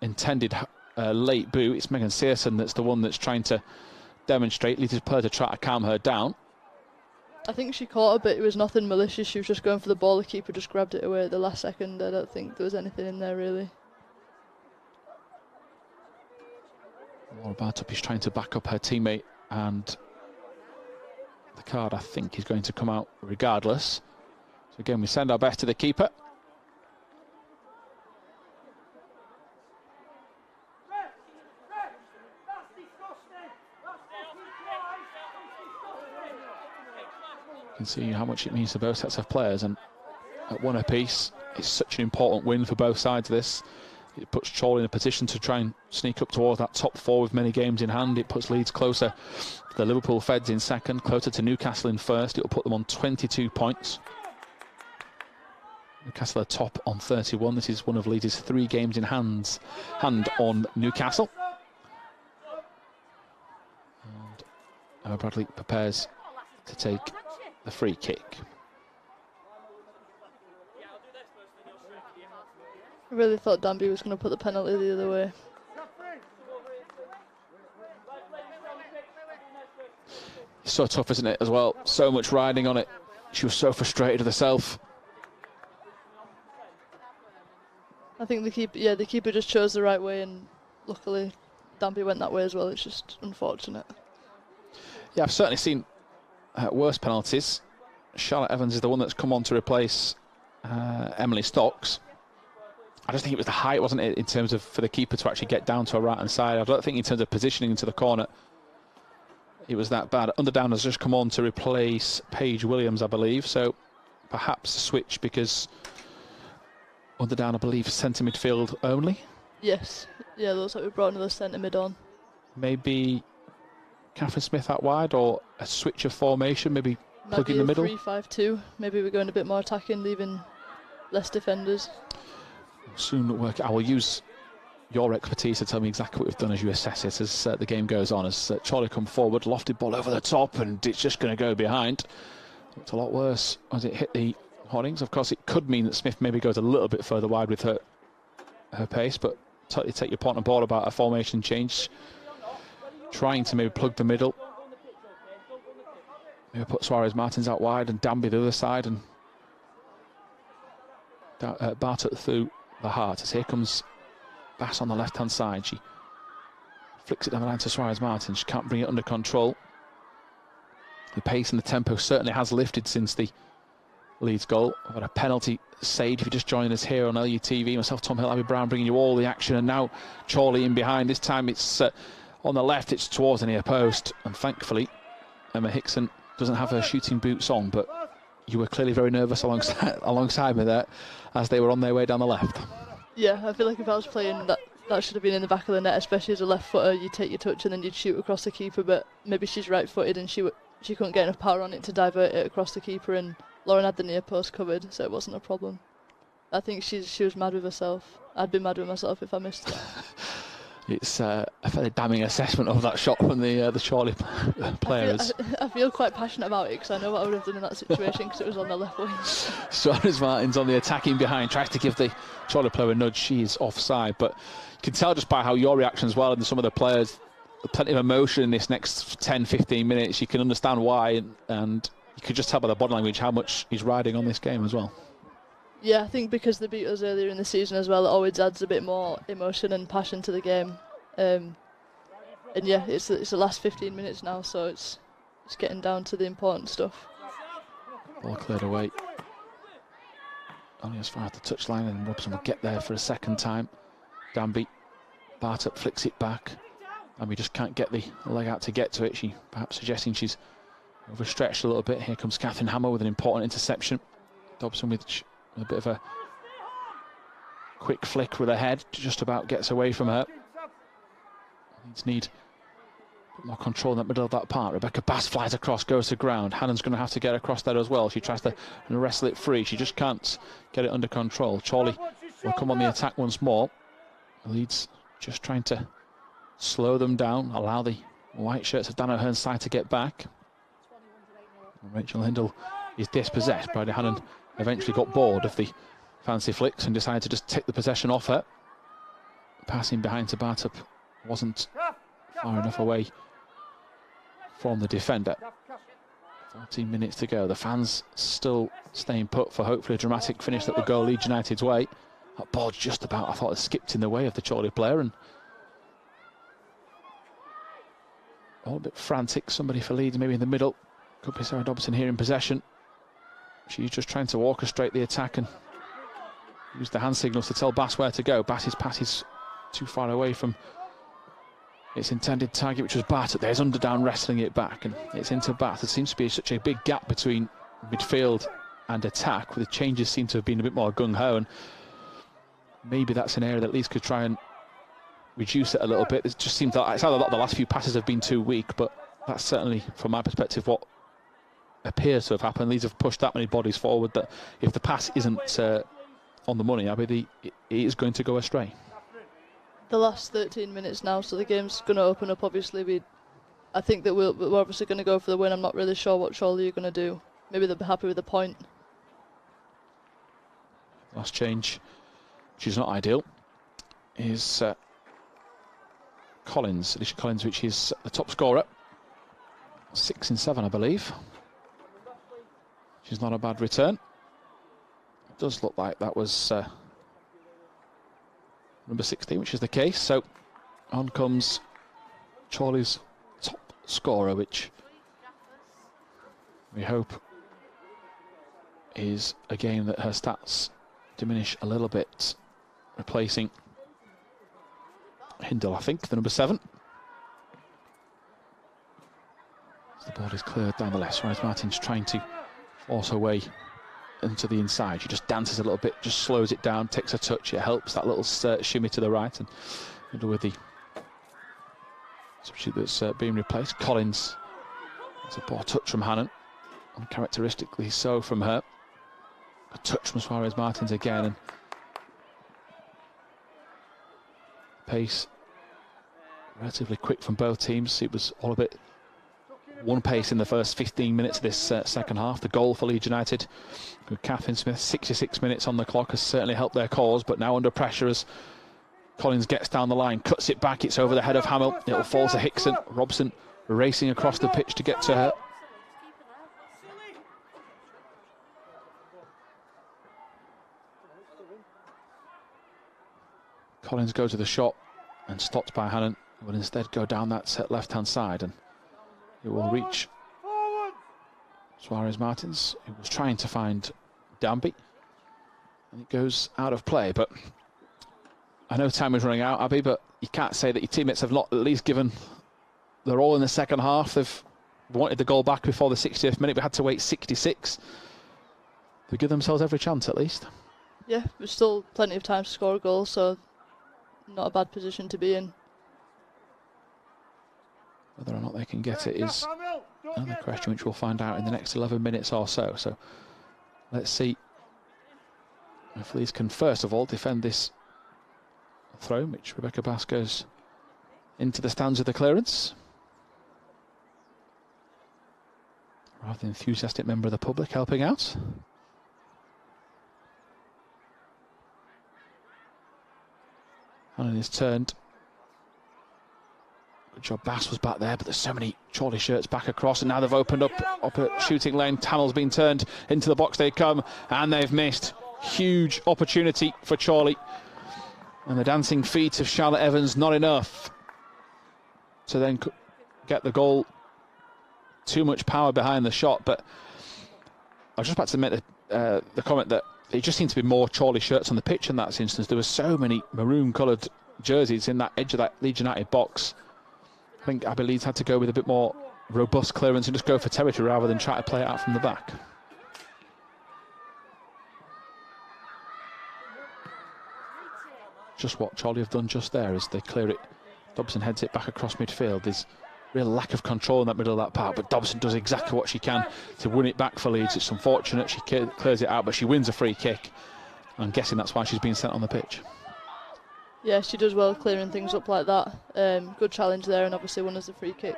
intended late boot. It's Megan Searson that's the one that's trying to demonstrate. Leeds' player to try to calm her down. I think she caught her, but it was nothing malicious. She was just going for the ball. The keeper just grabbed it away at the last second. I don't think there was anything in there, really. Laura Bartup is trying to back up her teammate, and the card, I think, is going to come out regardless. So again, we send our best to the keeper. You can see how much it means to both sets of players, and at one apiece, it's such an important win for both sides. This it puts Chorley in a position to try and sneak up towards that top four with many games in hand. It puts Leeds closer to the Liverpool Feds in second, closer to Newcastle in first. It'll put them on 22 points. Newcastle are top on 31. This is one of Leeds' 3 games in hand on Newcastle. And Emma Bradley prepares to take the free kick. I really thought Danby was going to put the penalty the other way. It's so tough, isn't it, as well? So much riding on it. She was so frustrated with herself. I think the keeper just chose the right way, and luckily Danby went that way as well. It's just unfortunate. Yeah, I've certainly seen worse penalties. Charlotte Evans is the one that's come on to replace Emily Stocks. I just think it was the height, wasn't it, in terms of for the keeper to actually get down to her right-hand side. I don't think in terms of positioning into the corner it was that bad. Underdown has just come on to replace Paige Williams, I believe, so perhaps a switch because Underdown, I believe, centre midfield only. Yes, yeah, looks like we brought another centre mid on. Maybe Catherine Smith out wide, or a switch of formation, maybe plug in the middle. 3-5-2. Maybe we're going a bit more attacking, leaving less defenders. Soon work. I will use your expertise to tell me exactly what we've done as you assess it as the game goes on. As Chorley come forward, lofted ball over the top, and it's just going to go behind. Looked a lot worse as it hit the hoardings. Of course, it could mean that Smith maybe goes a little bit further wide with her pace, but totally take your point on board about a formation change. Trying to maybe plug the middle. Maybe put Suarez Martins out wide and Danby the other side, and Bartlett through the heart. As here comes Bass on the left hand side. She flicks it down the line to Suarez Martins. She can't bring it under control. The pace and the tempo certainly has lifted since the Leeds goal. I've had a penalty saved. If you're just joining us here on LUTV, myself, Tom Hill, Abby Brown, bringing you all the action, and now Chorley in behind. This time it's on the left, it's towards the near post, and thankfully Emma Hickson doesn't have her shooting boots on, but you were clearly very nervous alongside me there as they were on their way down the left. Yeah, I feel like if I was playing, that should have been in the back of the net, especially as a left footer. You take your touch and then you'd shoot across the keeper, but maybe she's right footed and she couldn't get enough power on it to divert it across the keeper, and Lauren had the near post covered, so it wasn't a problem. I think she was mad with herself. I'd be mad with myself if I missed it. It's a fairly damning assessment of that shot from the Chorley players. I feel quite passionate about it because I know what I would have done in that situation because it was on the left wing. Suarez Martins on the attacking behind, tries to give the Chorley player a nudge. She is offside, but you can tell just by how your reaction as well and some of the players, plenty of emotion in this next 10-15 minutes. You can understand why, and you could just tell by the body language how much he's riding on this game as well. Yeah, I think because they beat us earlier in the season as well, it always adds a bit more emotion and passion to the game. And yeah, it's the last 15 minutes now, so it's getting down to the important stuff. Ball cleared away. Only as far as the touchline, and Robson will get there for a second time. Danby, Bartlett flicks it back, and we just can't get the leg out to get to it. She perhaps suggesting she's overstretched a little bit. Here comes Catherine Hammer with an important interception. Dobson with a bit of a quick flick with her head, just about gets away from her. Need a bit more control in the middle of that part. Rebecca Bass flies across, goes to ground. Hannon's going to have to get across there as well. She tries to wrestle it free. She just can't get it under control. Chorley will come on the attack once more. Leeds just trying to slow them down, allow the white shirts of Dan O'Hearn's side to get back. Rachel Hindle is dispossessed. Bridie Hannon eventually got bored of the fancy flicks and decided to just take the possession off her. Passing behind to Bartup wasn't far enough away from the defender. 14 minutes to go. The fans still staying put for hopefully a dramatic finish that will go Leeds United's way. That ball just about, I thought, it skipped in the way of the Chorley player, and all a bit frantic. Somebody for Leeds maybe in the middle. Could be Sarah Dobson here in possession. She's just trying to orchestrate the attack and use the hand signals to tell Bass where to go. Bass's pass is too far away from its intended target, which was Bartlett. There's Underdown wrestling it back, and it's into Bath. There seems to be such a big gap between midfield and attack, where the changes seem to have been a bit more gung-ho, and maybe that's an area that Leeds could try and reduce it a little bit. It just seems that it's either the last few passes have been too weak, but that's certainly, from my perspective, what appears to have happened. Leeds have pushed that many bodies forward that if the pass isn't on the money, it is going to go astray. The last 13 minutes now, so the game's going to open up. Obviously, I think that we're obviously going to go for the win. I'm not really sure what Chorley are going to do. Maybe they'll be happy with the point. Last change, which is not ideal, is Alicia Collins, which is the top scorer. 6 in 7, I believe. Which is not a bad return. It does look like that was number 16, which is the case. So on comes Chorley's top scorer, which we hope is a game that her stats diminish a little bit, replacing Hindle, I think, the number 7. As the ball is cleared down the left, Suarez Martin's trying to force her way into the inside. She just dances a little bit, just slows it down, takes a touch, it helps. That little shimmy to the right, and Hindle with the substitute that's being replaced. Collins, it's a poor touch from Hannon, uncharacteristically so from her. A touch from Suarez Martins again, and pace relatively quick from both teams. It was all a bit one pace in the first 15 minutes of this second half. The goal for Leeds United with Catherine Smith, 66 minutes on the clock, has certainly helped their cause, but now under pressure as Collins gets down the line, cuts it back, it's over the head of Hamill, it'll fall to Hickson. Robson racing across the pitch to get to her. Collins goes to the shot and stopped by Hannon, who will instead go down that left-hand side, and it will reach Suarez Martins, who was trying to find Danby, and it goes out of play. But I know time is running out, Abby, but you can't say that your teammates have not at least given their all in the second half. They've wanted the goal back before the 60th minute, but had to wait 66. They give themselves every chance at least. Yeah, there's still plenty of time to score a goal, so not a bad position to be in. Whether or not they can get it is another question, which we'll find out in the next 11 minutes or so. So let's see if Leeds can first of all defend this throw, which Rebecca Bass goes into the stands with the clearance. Rather enthusiastic member of the public helping out. Hannon is turned. Good job, Bass was back there, but there's so many Chorley shirts back across, and now they've opened up at shooting lane. Tamil's been turned into the box, they come, and they've missed. Huge opportunity for Chorley. And the dancing feet of Charlotte Evans, not enough to then get the goal. Too much power behind the shot, but I was just about to make the comment that it just seemed to be more Chorley shirts on the pitch in that instance. There were so many maroon-coloured jerseys in that edge of that Leeds United box. I think Abbey Leeds had to go with a bit more robust clearance and just go for territory rather than try to play it out from the back. Just what Chorley have done just there as they clear it. Dobson heads it back across midfield. There's real lack of control in that middle of that park, but Dobson does exactly what she can to win it back for Leeds. It's unfortunate she clears it out, but she wins a free kick. I'm guessing that's why she's been sent on the pitch. Yeah, she does well clearing things up like that. Good challenge there, and obviously won as a free kick.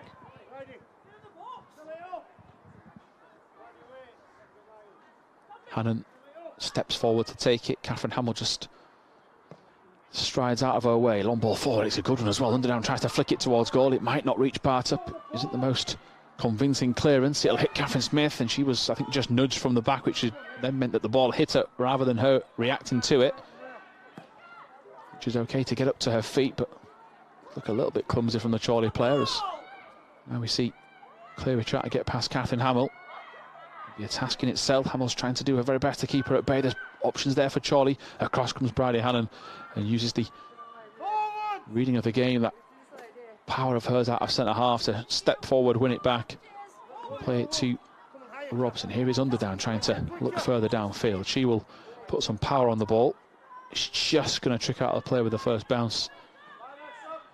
Hannon steps forward to take it. Catherine Hamill just strides out of her way. Long ball forward, it's a good one as well. Underdown tries to flick it towards goal. It might not reach Bartup. Isn't the most convincing clearance. It'll hit Catherine Smith, and she was, I think, just nudged from the back, which then meant that the ball hit her rather than her reacting to it. Which is okay to get up to her feet, but look a little bit clumsy from the Chorley players. Now we see Cleary trying to get past Catherine Hamill. The task in itself. Hamill's trying to do her very best to keep her at bay. There's options there for Chorley. Across comes Bridie Hannon and uses the reading of the game, that power of hers out of centre half, to step forward, win it back, and play it to Robson. Here is Underdown trying to look further downfield. She will put some power on the ball. It's just going to trick out the play with the first bounce.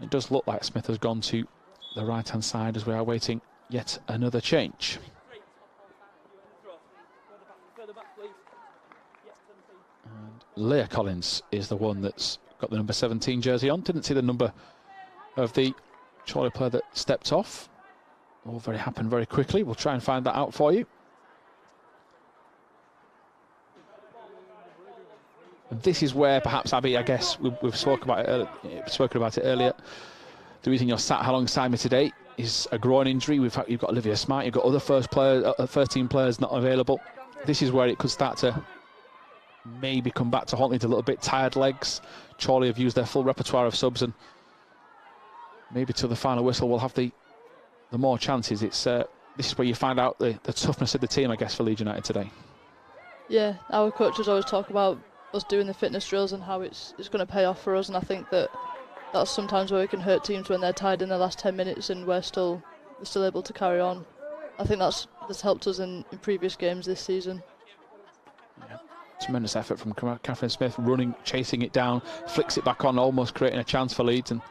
It does look like Smith has gone to the right-hand side as we are waiting yet another change. And Leah Collins is the one that's got the number 17 jersey on. Didn't see the number of the Chorley player that stepped off. All happened very quickly. We'll try and find that out for you. This is where perhaps, Abby, I guess we've spoken about it earlier. The reason you're sat alongside me today is a groin injury. You've got Olivia Smart, you've got other first team players not available. This is where it could start to maybe come back to haunt Leeds a little bit. Tired legs. Chorley have used their full repertoire of subs, and maybe till the final whistle we'll have the more chances. This is where you find out the toughness of the team, I guess, for Leeds United today. Yeah, our coaches always talk about us doing the fitness drills and how it's going to pay off for us, and I think that's sometimes where we can hurt teams when they're tired in the last 10 minutes and we're still able to carry on. I think that's helped us in previous games this season. Yeah. Tremendous effort from Catherine Smith, running, chasing it down, flicks it back on, almost creating a chance for Leeds. And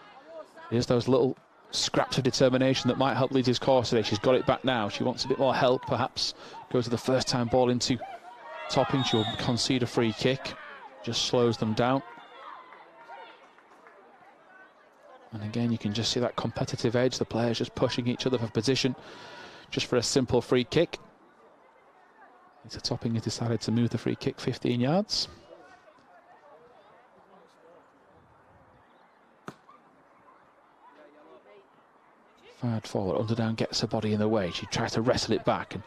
here's those little scraps of determination that might help Leeds' cause today. She's got it back now. She wants a bit more help, perhaps. Goes to the first time ball into Topping. She'll concede a free kick. Just slows them down. And again, you can just see that competitive edge. The players just pushing each other for position, just for a simple free kick. Lisa Topping has decided to move the free kick 15 yards. Fired forward, Underdown gets her body in the way. She tries to wrestle it back, and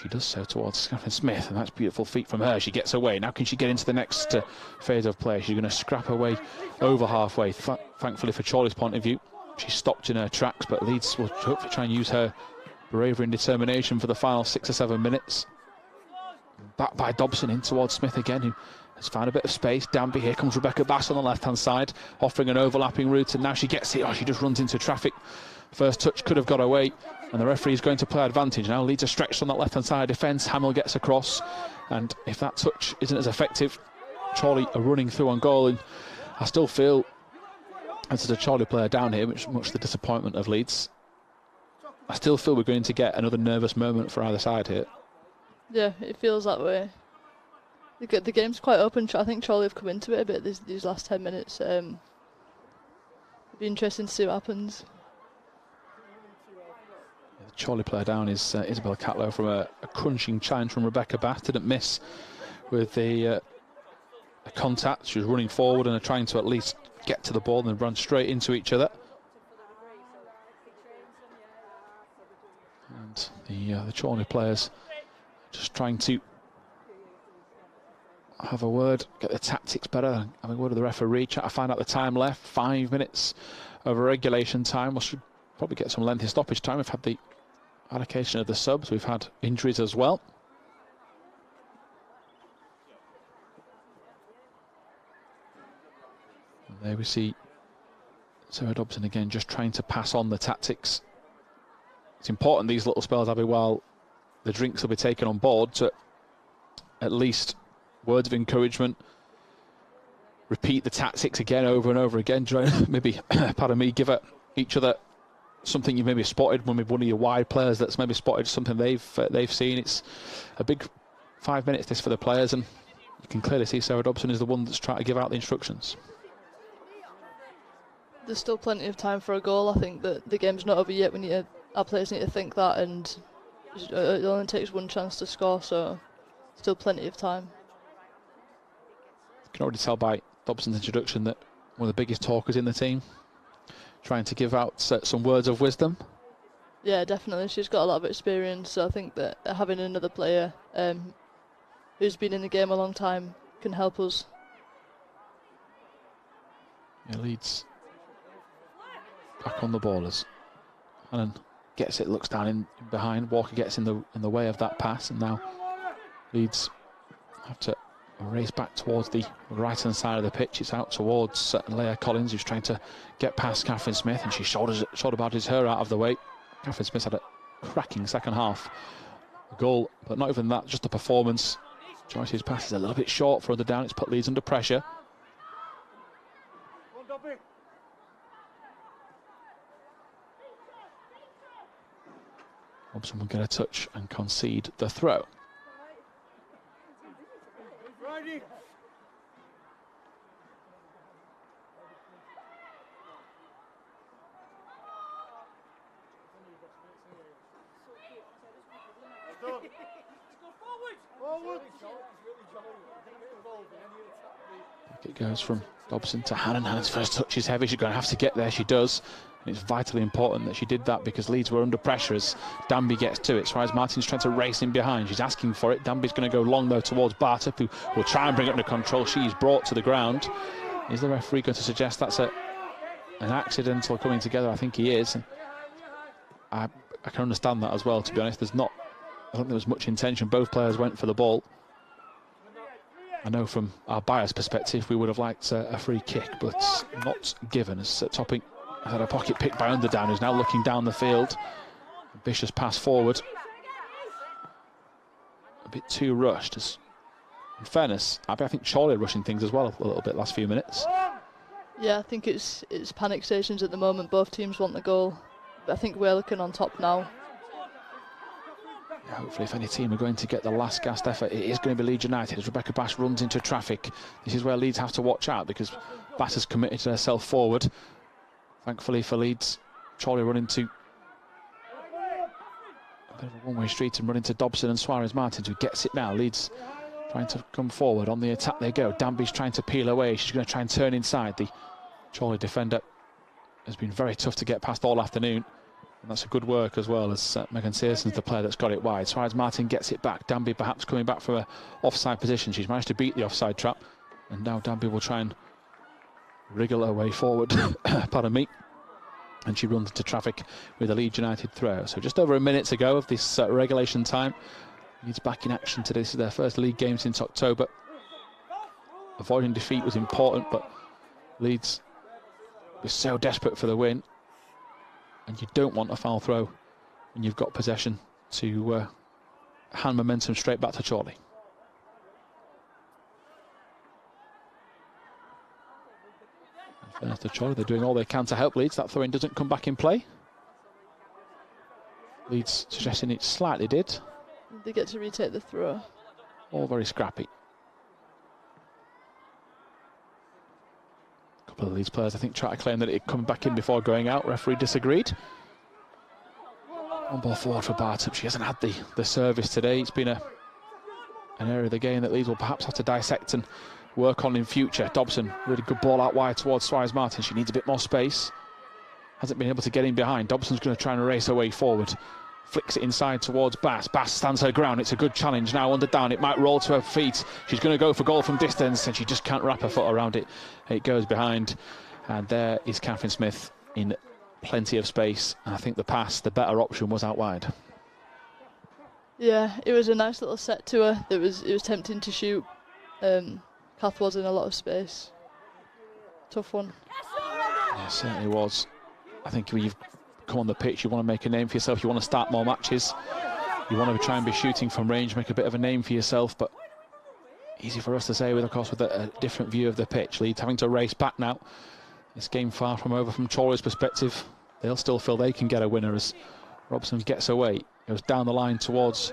she does so towards Catherine Smith, and that's beautiful feet from her. She gets away. Now can she get into the next phase of play? She's going to scrap away over halfway. Thankfully for Chorley's point of view, she's stopped in her tracks, but Leeds will hopefully try and use her bravery and determination for the final 6 or 7 minutes. Back by Dobson in towards Smith again, who has found a bit of space. Danby, here comes Rebecca Bass on the left-hand side, offering an overlapping route, and now she gets it. Oh, she just runs into traffic. First touch could have got away, and the referee is going to play advantage. Now Leeds are stretched on that left-hand side defence. Hamill gets across, and if that touch isn't as effective, Chorley are running through on goal. And I still feel, as a Chorley player down here, which is much the disappointment of Leeds, I still feel we're going to get another nervous moment for either side here. Yeah, it feels that way. The game's quite open. I think Chorley have come into it a bit these last 10 minutes. It'll be interesting to see what happens. The Chorley player down is Isabel Catlow from a crunching challenge from Rebecca Bass. Didn't miss with the contact. She was running forward and trying to at least get to the ball and run straight into each other. And the Chorley players just trying to have a word, get the tactics better, have a word with the referee, try to find out the time left. 5 minutes of regulation time. We should probably get some lengthy stoppage time. We've had the allocation of the subs, we've had injuries as well. And there we see Sarah Dobson again just trying to pass on the tactics. It's important these little spells, Abby, while the drinks will be taken on board, to at least words of encouragement, repeat the tactics again over and over again, try maybe, pardon me, give each other something you've maybe spotted, maybe one of your wide players that's maybe spotted something they've seen. It's a big 5 minutes this for the players, and you can clearly see Sarah Dobson is the one that's trying to give out the instructions. There's still plenty of time for a goal. I think that the game's not over yet. Our players need to think that, and it only takes one chance to score, so still plenty of time. You can already tell by Dobson's introduction that one of the biggest talkers in the team, trying to give out some words of wisdom. Yeah, definitely. She's got a lot of experience, so I think that having another player who's been in the game a long time can help us. Yeah, Leeds back on the ball as Hannon gets it, looks down in behind. Walker gets in the way of that pass, and now Leeds have to race back towards the right-hand side of the pitch. It's out towards Leah Collins, who's trying to get past Catherine Smith, and she shoulder barges her out of the way. Catherine Smith had a cracking second half goal, but not even that, just the performance. Joyce's pass is a little bit short for Underdown. It's put Leeds under pressure. Robson will get a touch and concede the throw. It goes from Dobson to Hannon. Hannon's first touch is heavy. She's going to have to get there. She does. And it's vitally important that she did that because Leeds were under pressure as Danby gets to it. Suarez Martin's trying to race in behind. She's asking for it. Danby's going to go long, though, towards Bartup, who will try and bring it under control. She's brought to the ground. Is the referee going to suggest that's an accidental coming together? I think he is. And I can understand that as well, to be honest. I don't think there was much intention. Both players went for the ball. I know from our bias perspective, we would have liked a free kick, but not given. As Topping had a pocket pick by Underdown, who's now looking down the field. Ambitious pass forward. A bit too rushed. In fairness, I think Chorley rushing things as well a little bit last few minutes. Yeah, I think it's panic stations at the moment. Both teams want the goal. But I think we're looking on top now. Yeah, hopefully, if any team are going to get the last gasp effort, it is going to be Leeds United. As Rebecca Bass runs into traffic, this is where Leeds have to watch out because Bass has committed herself forward. Thankfully for Leeds, Chorley run into a bit of a one-way street and run into Dobson and Suarez Martins, who gets it now. Leeds trying to come forward. On the attack they go. Danby's trying to peel away. She's going to try and turn inside. The Chorley defender has been very tough to get past all afternoon. And that's a good work as well, as Megan Searson's the player that's got it wide. Suarez Martin gets it back. Danby perhaps coming back from an offside position. She's managed to beat the offside trap. And now Danby will try and wriggle her way forward. Pardon me. And she runs into traffic with a Leeds United throw. So just over a minute to go of this regulation time. Leeds back in action today. This is their first league game since October. Avoiding defeat was important, but Leeds were so desperate for the win. And you don't want a foul throw when you've got possession to hand momentum straight back to Chorley. In fairness to Chorley, they're doing all they can to help Leeds. That throw-in doesn't come back in play. Leeds suggesting it slightly did. They get to retake the throw. All very scrappy. A couple of Leeds players, I think, try to claim that it had come back in before going out. Referee disagreed. One ball forward for Bartup. She hasn't had the service today. It's been an area of the game that Leeds will perhaps have to dissect and work on in future. Dobson, really good ball out wide towards Suarez Martin. She needs a bit more space. Hasn't been able to get in behind. Dobson's going to try and race her way forward. Flicks it inside towards Bass. Bass stands her ground. It's a good challenge now. Underdown. It might roll to her feet. She's going to go for goal from distance, and she just can't wrap her foot around it. It goes behind. And there is Catherine Smith in plenty of space. And I think the pass, the better option, was out wide. Yeah, it was a nice little set to her. It was tempting to shoot. Kath was in a lot of space. Tough one. Yeah, it certainly was. I think when you've come on the pitch, you want to make a name for yourself. You want to start more matches. You want to try and be shooting from range, make a bit of a name for yourself. But easy for us to say, with, of course, with a different view of the pitch. Leeds having to race back now. This game far from over from Chorley's perspective. They'll still feel they can get a winner as Robson gets away. Goes down the line towards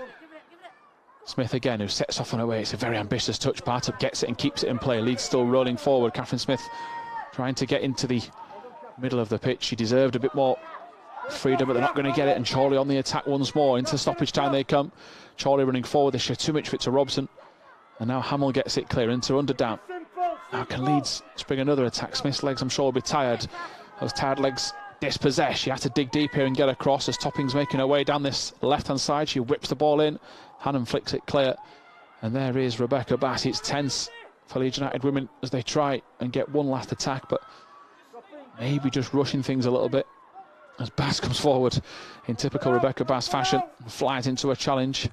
Smith again, who sets off on her way. It's a very ambitious touch. Bartup gets it and keeps it in play. Leeds still rolling forward. Catherine Smith trying to get into the middle of the pitch. She deserved a bit more freedom, but they're not going to get it. And Chorley on the attack once more. Into stoppage time they come. Chorley running forward. They share too much of it to Robson. And now Hamill gets it clear into Underdown. Now can Leeds spring another attack? Smith's legs, I'm sure, will be tired. Those tired legs dispossessed. She has to dig deep here and get across as Topping's making her way down this left-hand side. She whips the ball in. Hannon flicks it clear. And there is Rebecca Bass. It's tense for Leeds United Women as they try and get one last attack, but maybe just rushing things a little bit as Bass comes forward in typical Rebecca Bass fashion and flies into a challenge.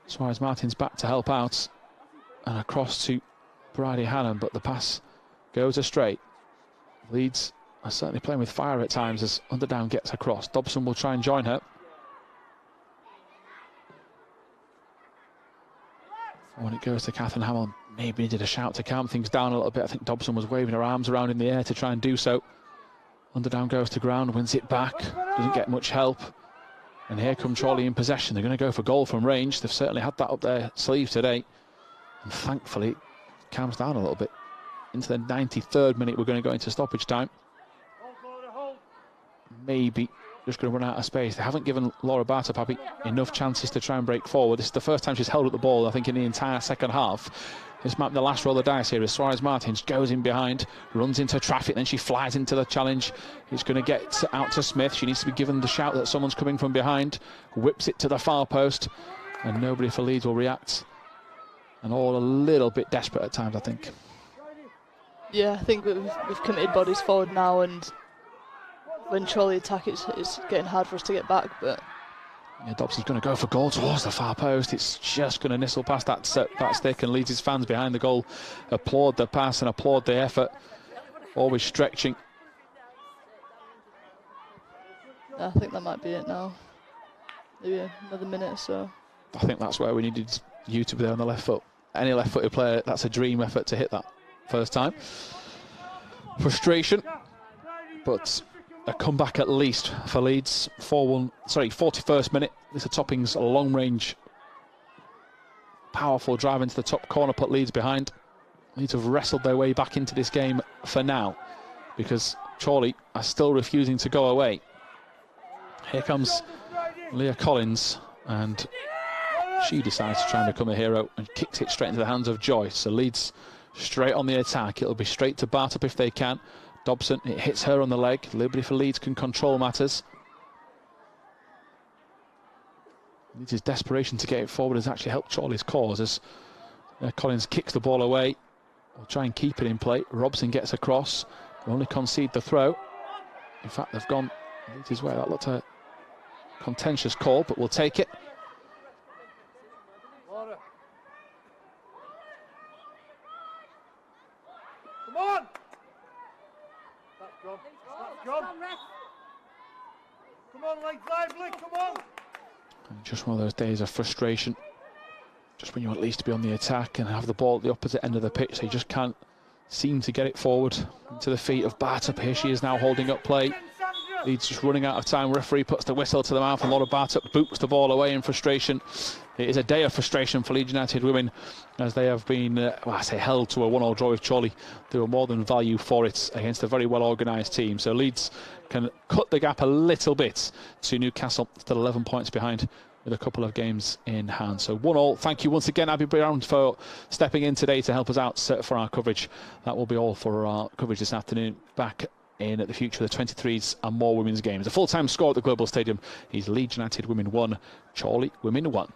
Suarez Martin's back to help out and across to Bridie Hannon, but the pass goes astray. Leeds are certainly playing with fire at times as Underdown gets across. Dobson will try and join her. When it goes to Catherine Hamill, maybe needed a shout to calm things down a little bit. I think Dobson was waving her arms around in the air to try and do so. Underdown goes to ground, wins it back, doesn't get much help. And here come Chorley in possession. They're going to go for goal from range. They've certainly had that up their sleeve today. And thankfully, it calms down a little bit. Into the 93rd minute, we're going to go into stoppage time. Maybe just going to run out of space. They haven't given Laura Bartop enough chances to try and break forward. This is the first time she's held up the ball, I think, in the entire second half. This might be the last roll of the dice here as Suarez Martins goes in behind, runs into traffic, then she flies into the challenge. It's going to get out to Smith. She needs to be given the shout that someone's coming from behind. Whips it to the far post, and nobody for Leeds will react. And all a little bit desperate at times, I think. Yeah, I think we've committed bodies forward now, and when Chorley attack, it's getting hard for us to get back. But yeah, Dobson's going to go for goal towards the far post. It's just going to nistle past that stick, and Leeds' fans behind the goal applaud the pass and applaud the effort. Always stretching. I think that might be it now. Maybe another minute or so. I think that's where we needed you to be there on the left foot. Any left-footed player, that's a dream effort to hit that first time. Frustration, but a comeback at least for Leeds. 41st minute. Lisa Topping's long-range, powerful drive into the top corner put Leeds behind. Leeds have wrestled their way back into this game for now, because Chorley are still refusing to go away. Here comes Leah Collins, and she decides to try and become a hero and kicks it straight into the hands of Joyce. So Leeds straight on the attack. It'll be straight to Bartop if they can. Dobson, it hits her on the leg. Liberty for Leeds can control matters. Leeds' desperation to get it forward has actually helped Chorley's cause as Collins kicks the ball away. We'll try and keep it in play. Robson gets across. They'll only concede the throw. In fact, they've gone Leeds' way. That looked a contentious call, but we'll take it. Come on! That's gone. That's gone. Come on, legs lively, come on! And just one of those days of frustration. Just when you want Leeds to be on the attack and have the ball at the opposite end of the pitch, so you just can't seem to get it forward into the feet of Bartop. Here she is now holding up play. Leeds just running out of time. Referee puts the whistle to the mouth, and Laura Bartop boots the ball away in frustration. It is a day of frustration for Leeds United Women, as they have been, held to a 1-1 draw with Chorley. They were more than value for it against a very well organised team. So Leeds can cut the gap a little bit to Newcastle, still 11 points behind with a couple of games in hand. So 1-1. Thank you once again, Abby Brown, for stepping in today to help us out for our coverage. That will be all for our coverage this afternoon. Back in at the future of the 23s and more women's games. The full-time score at the Global Stadium is Leeds United Women 1, Chorley Women 1.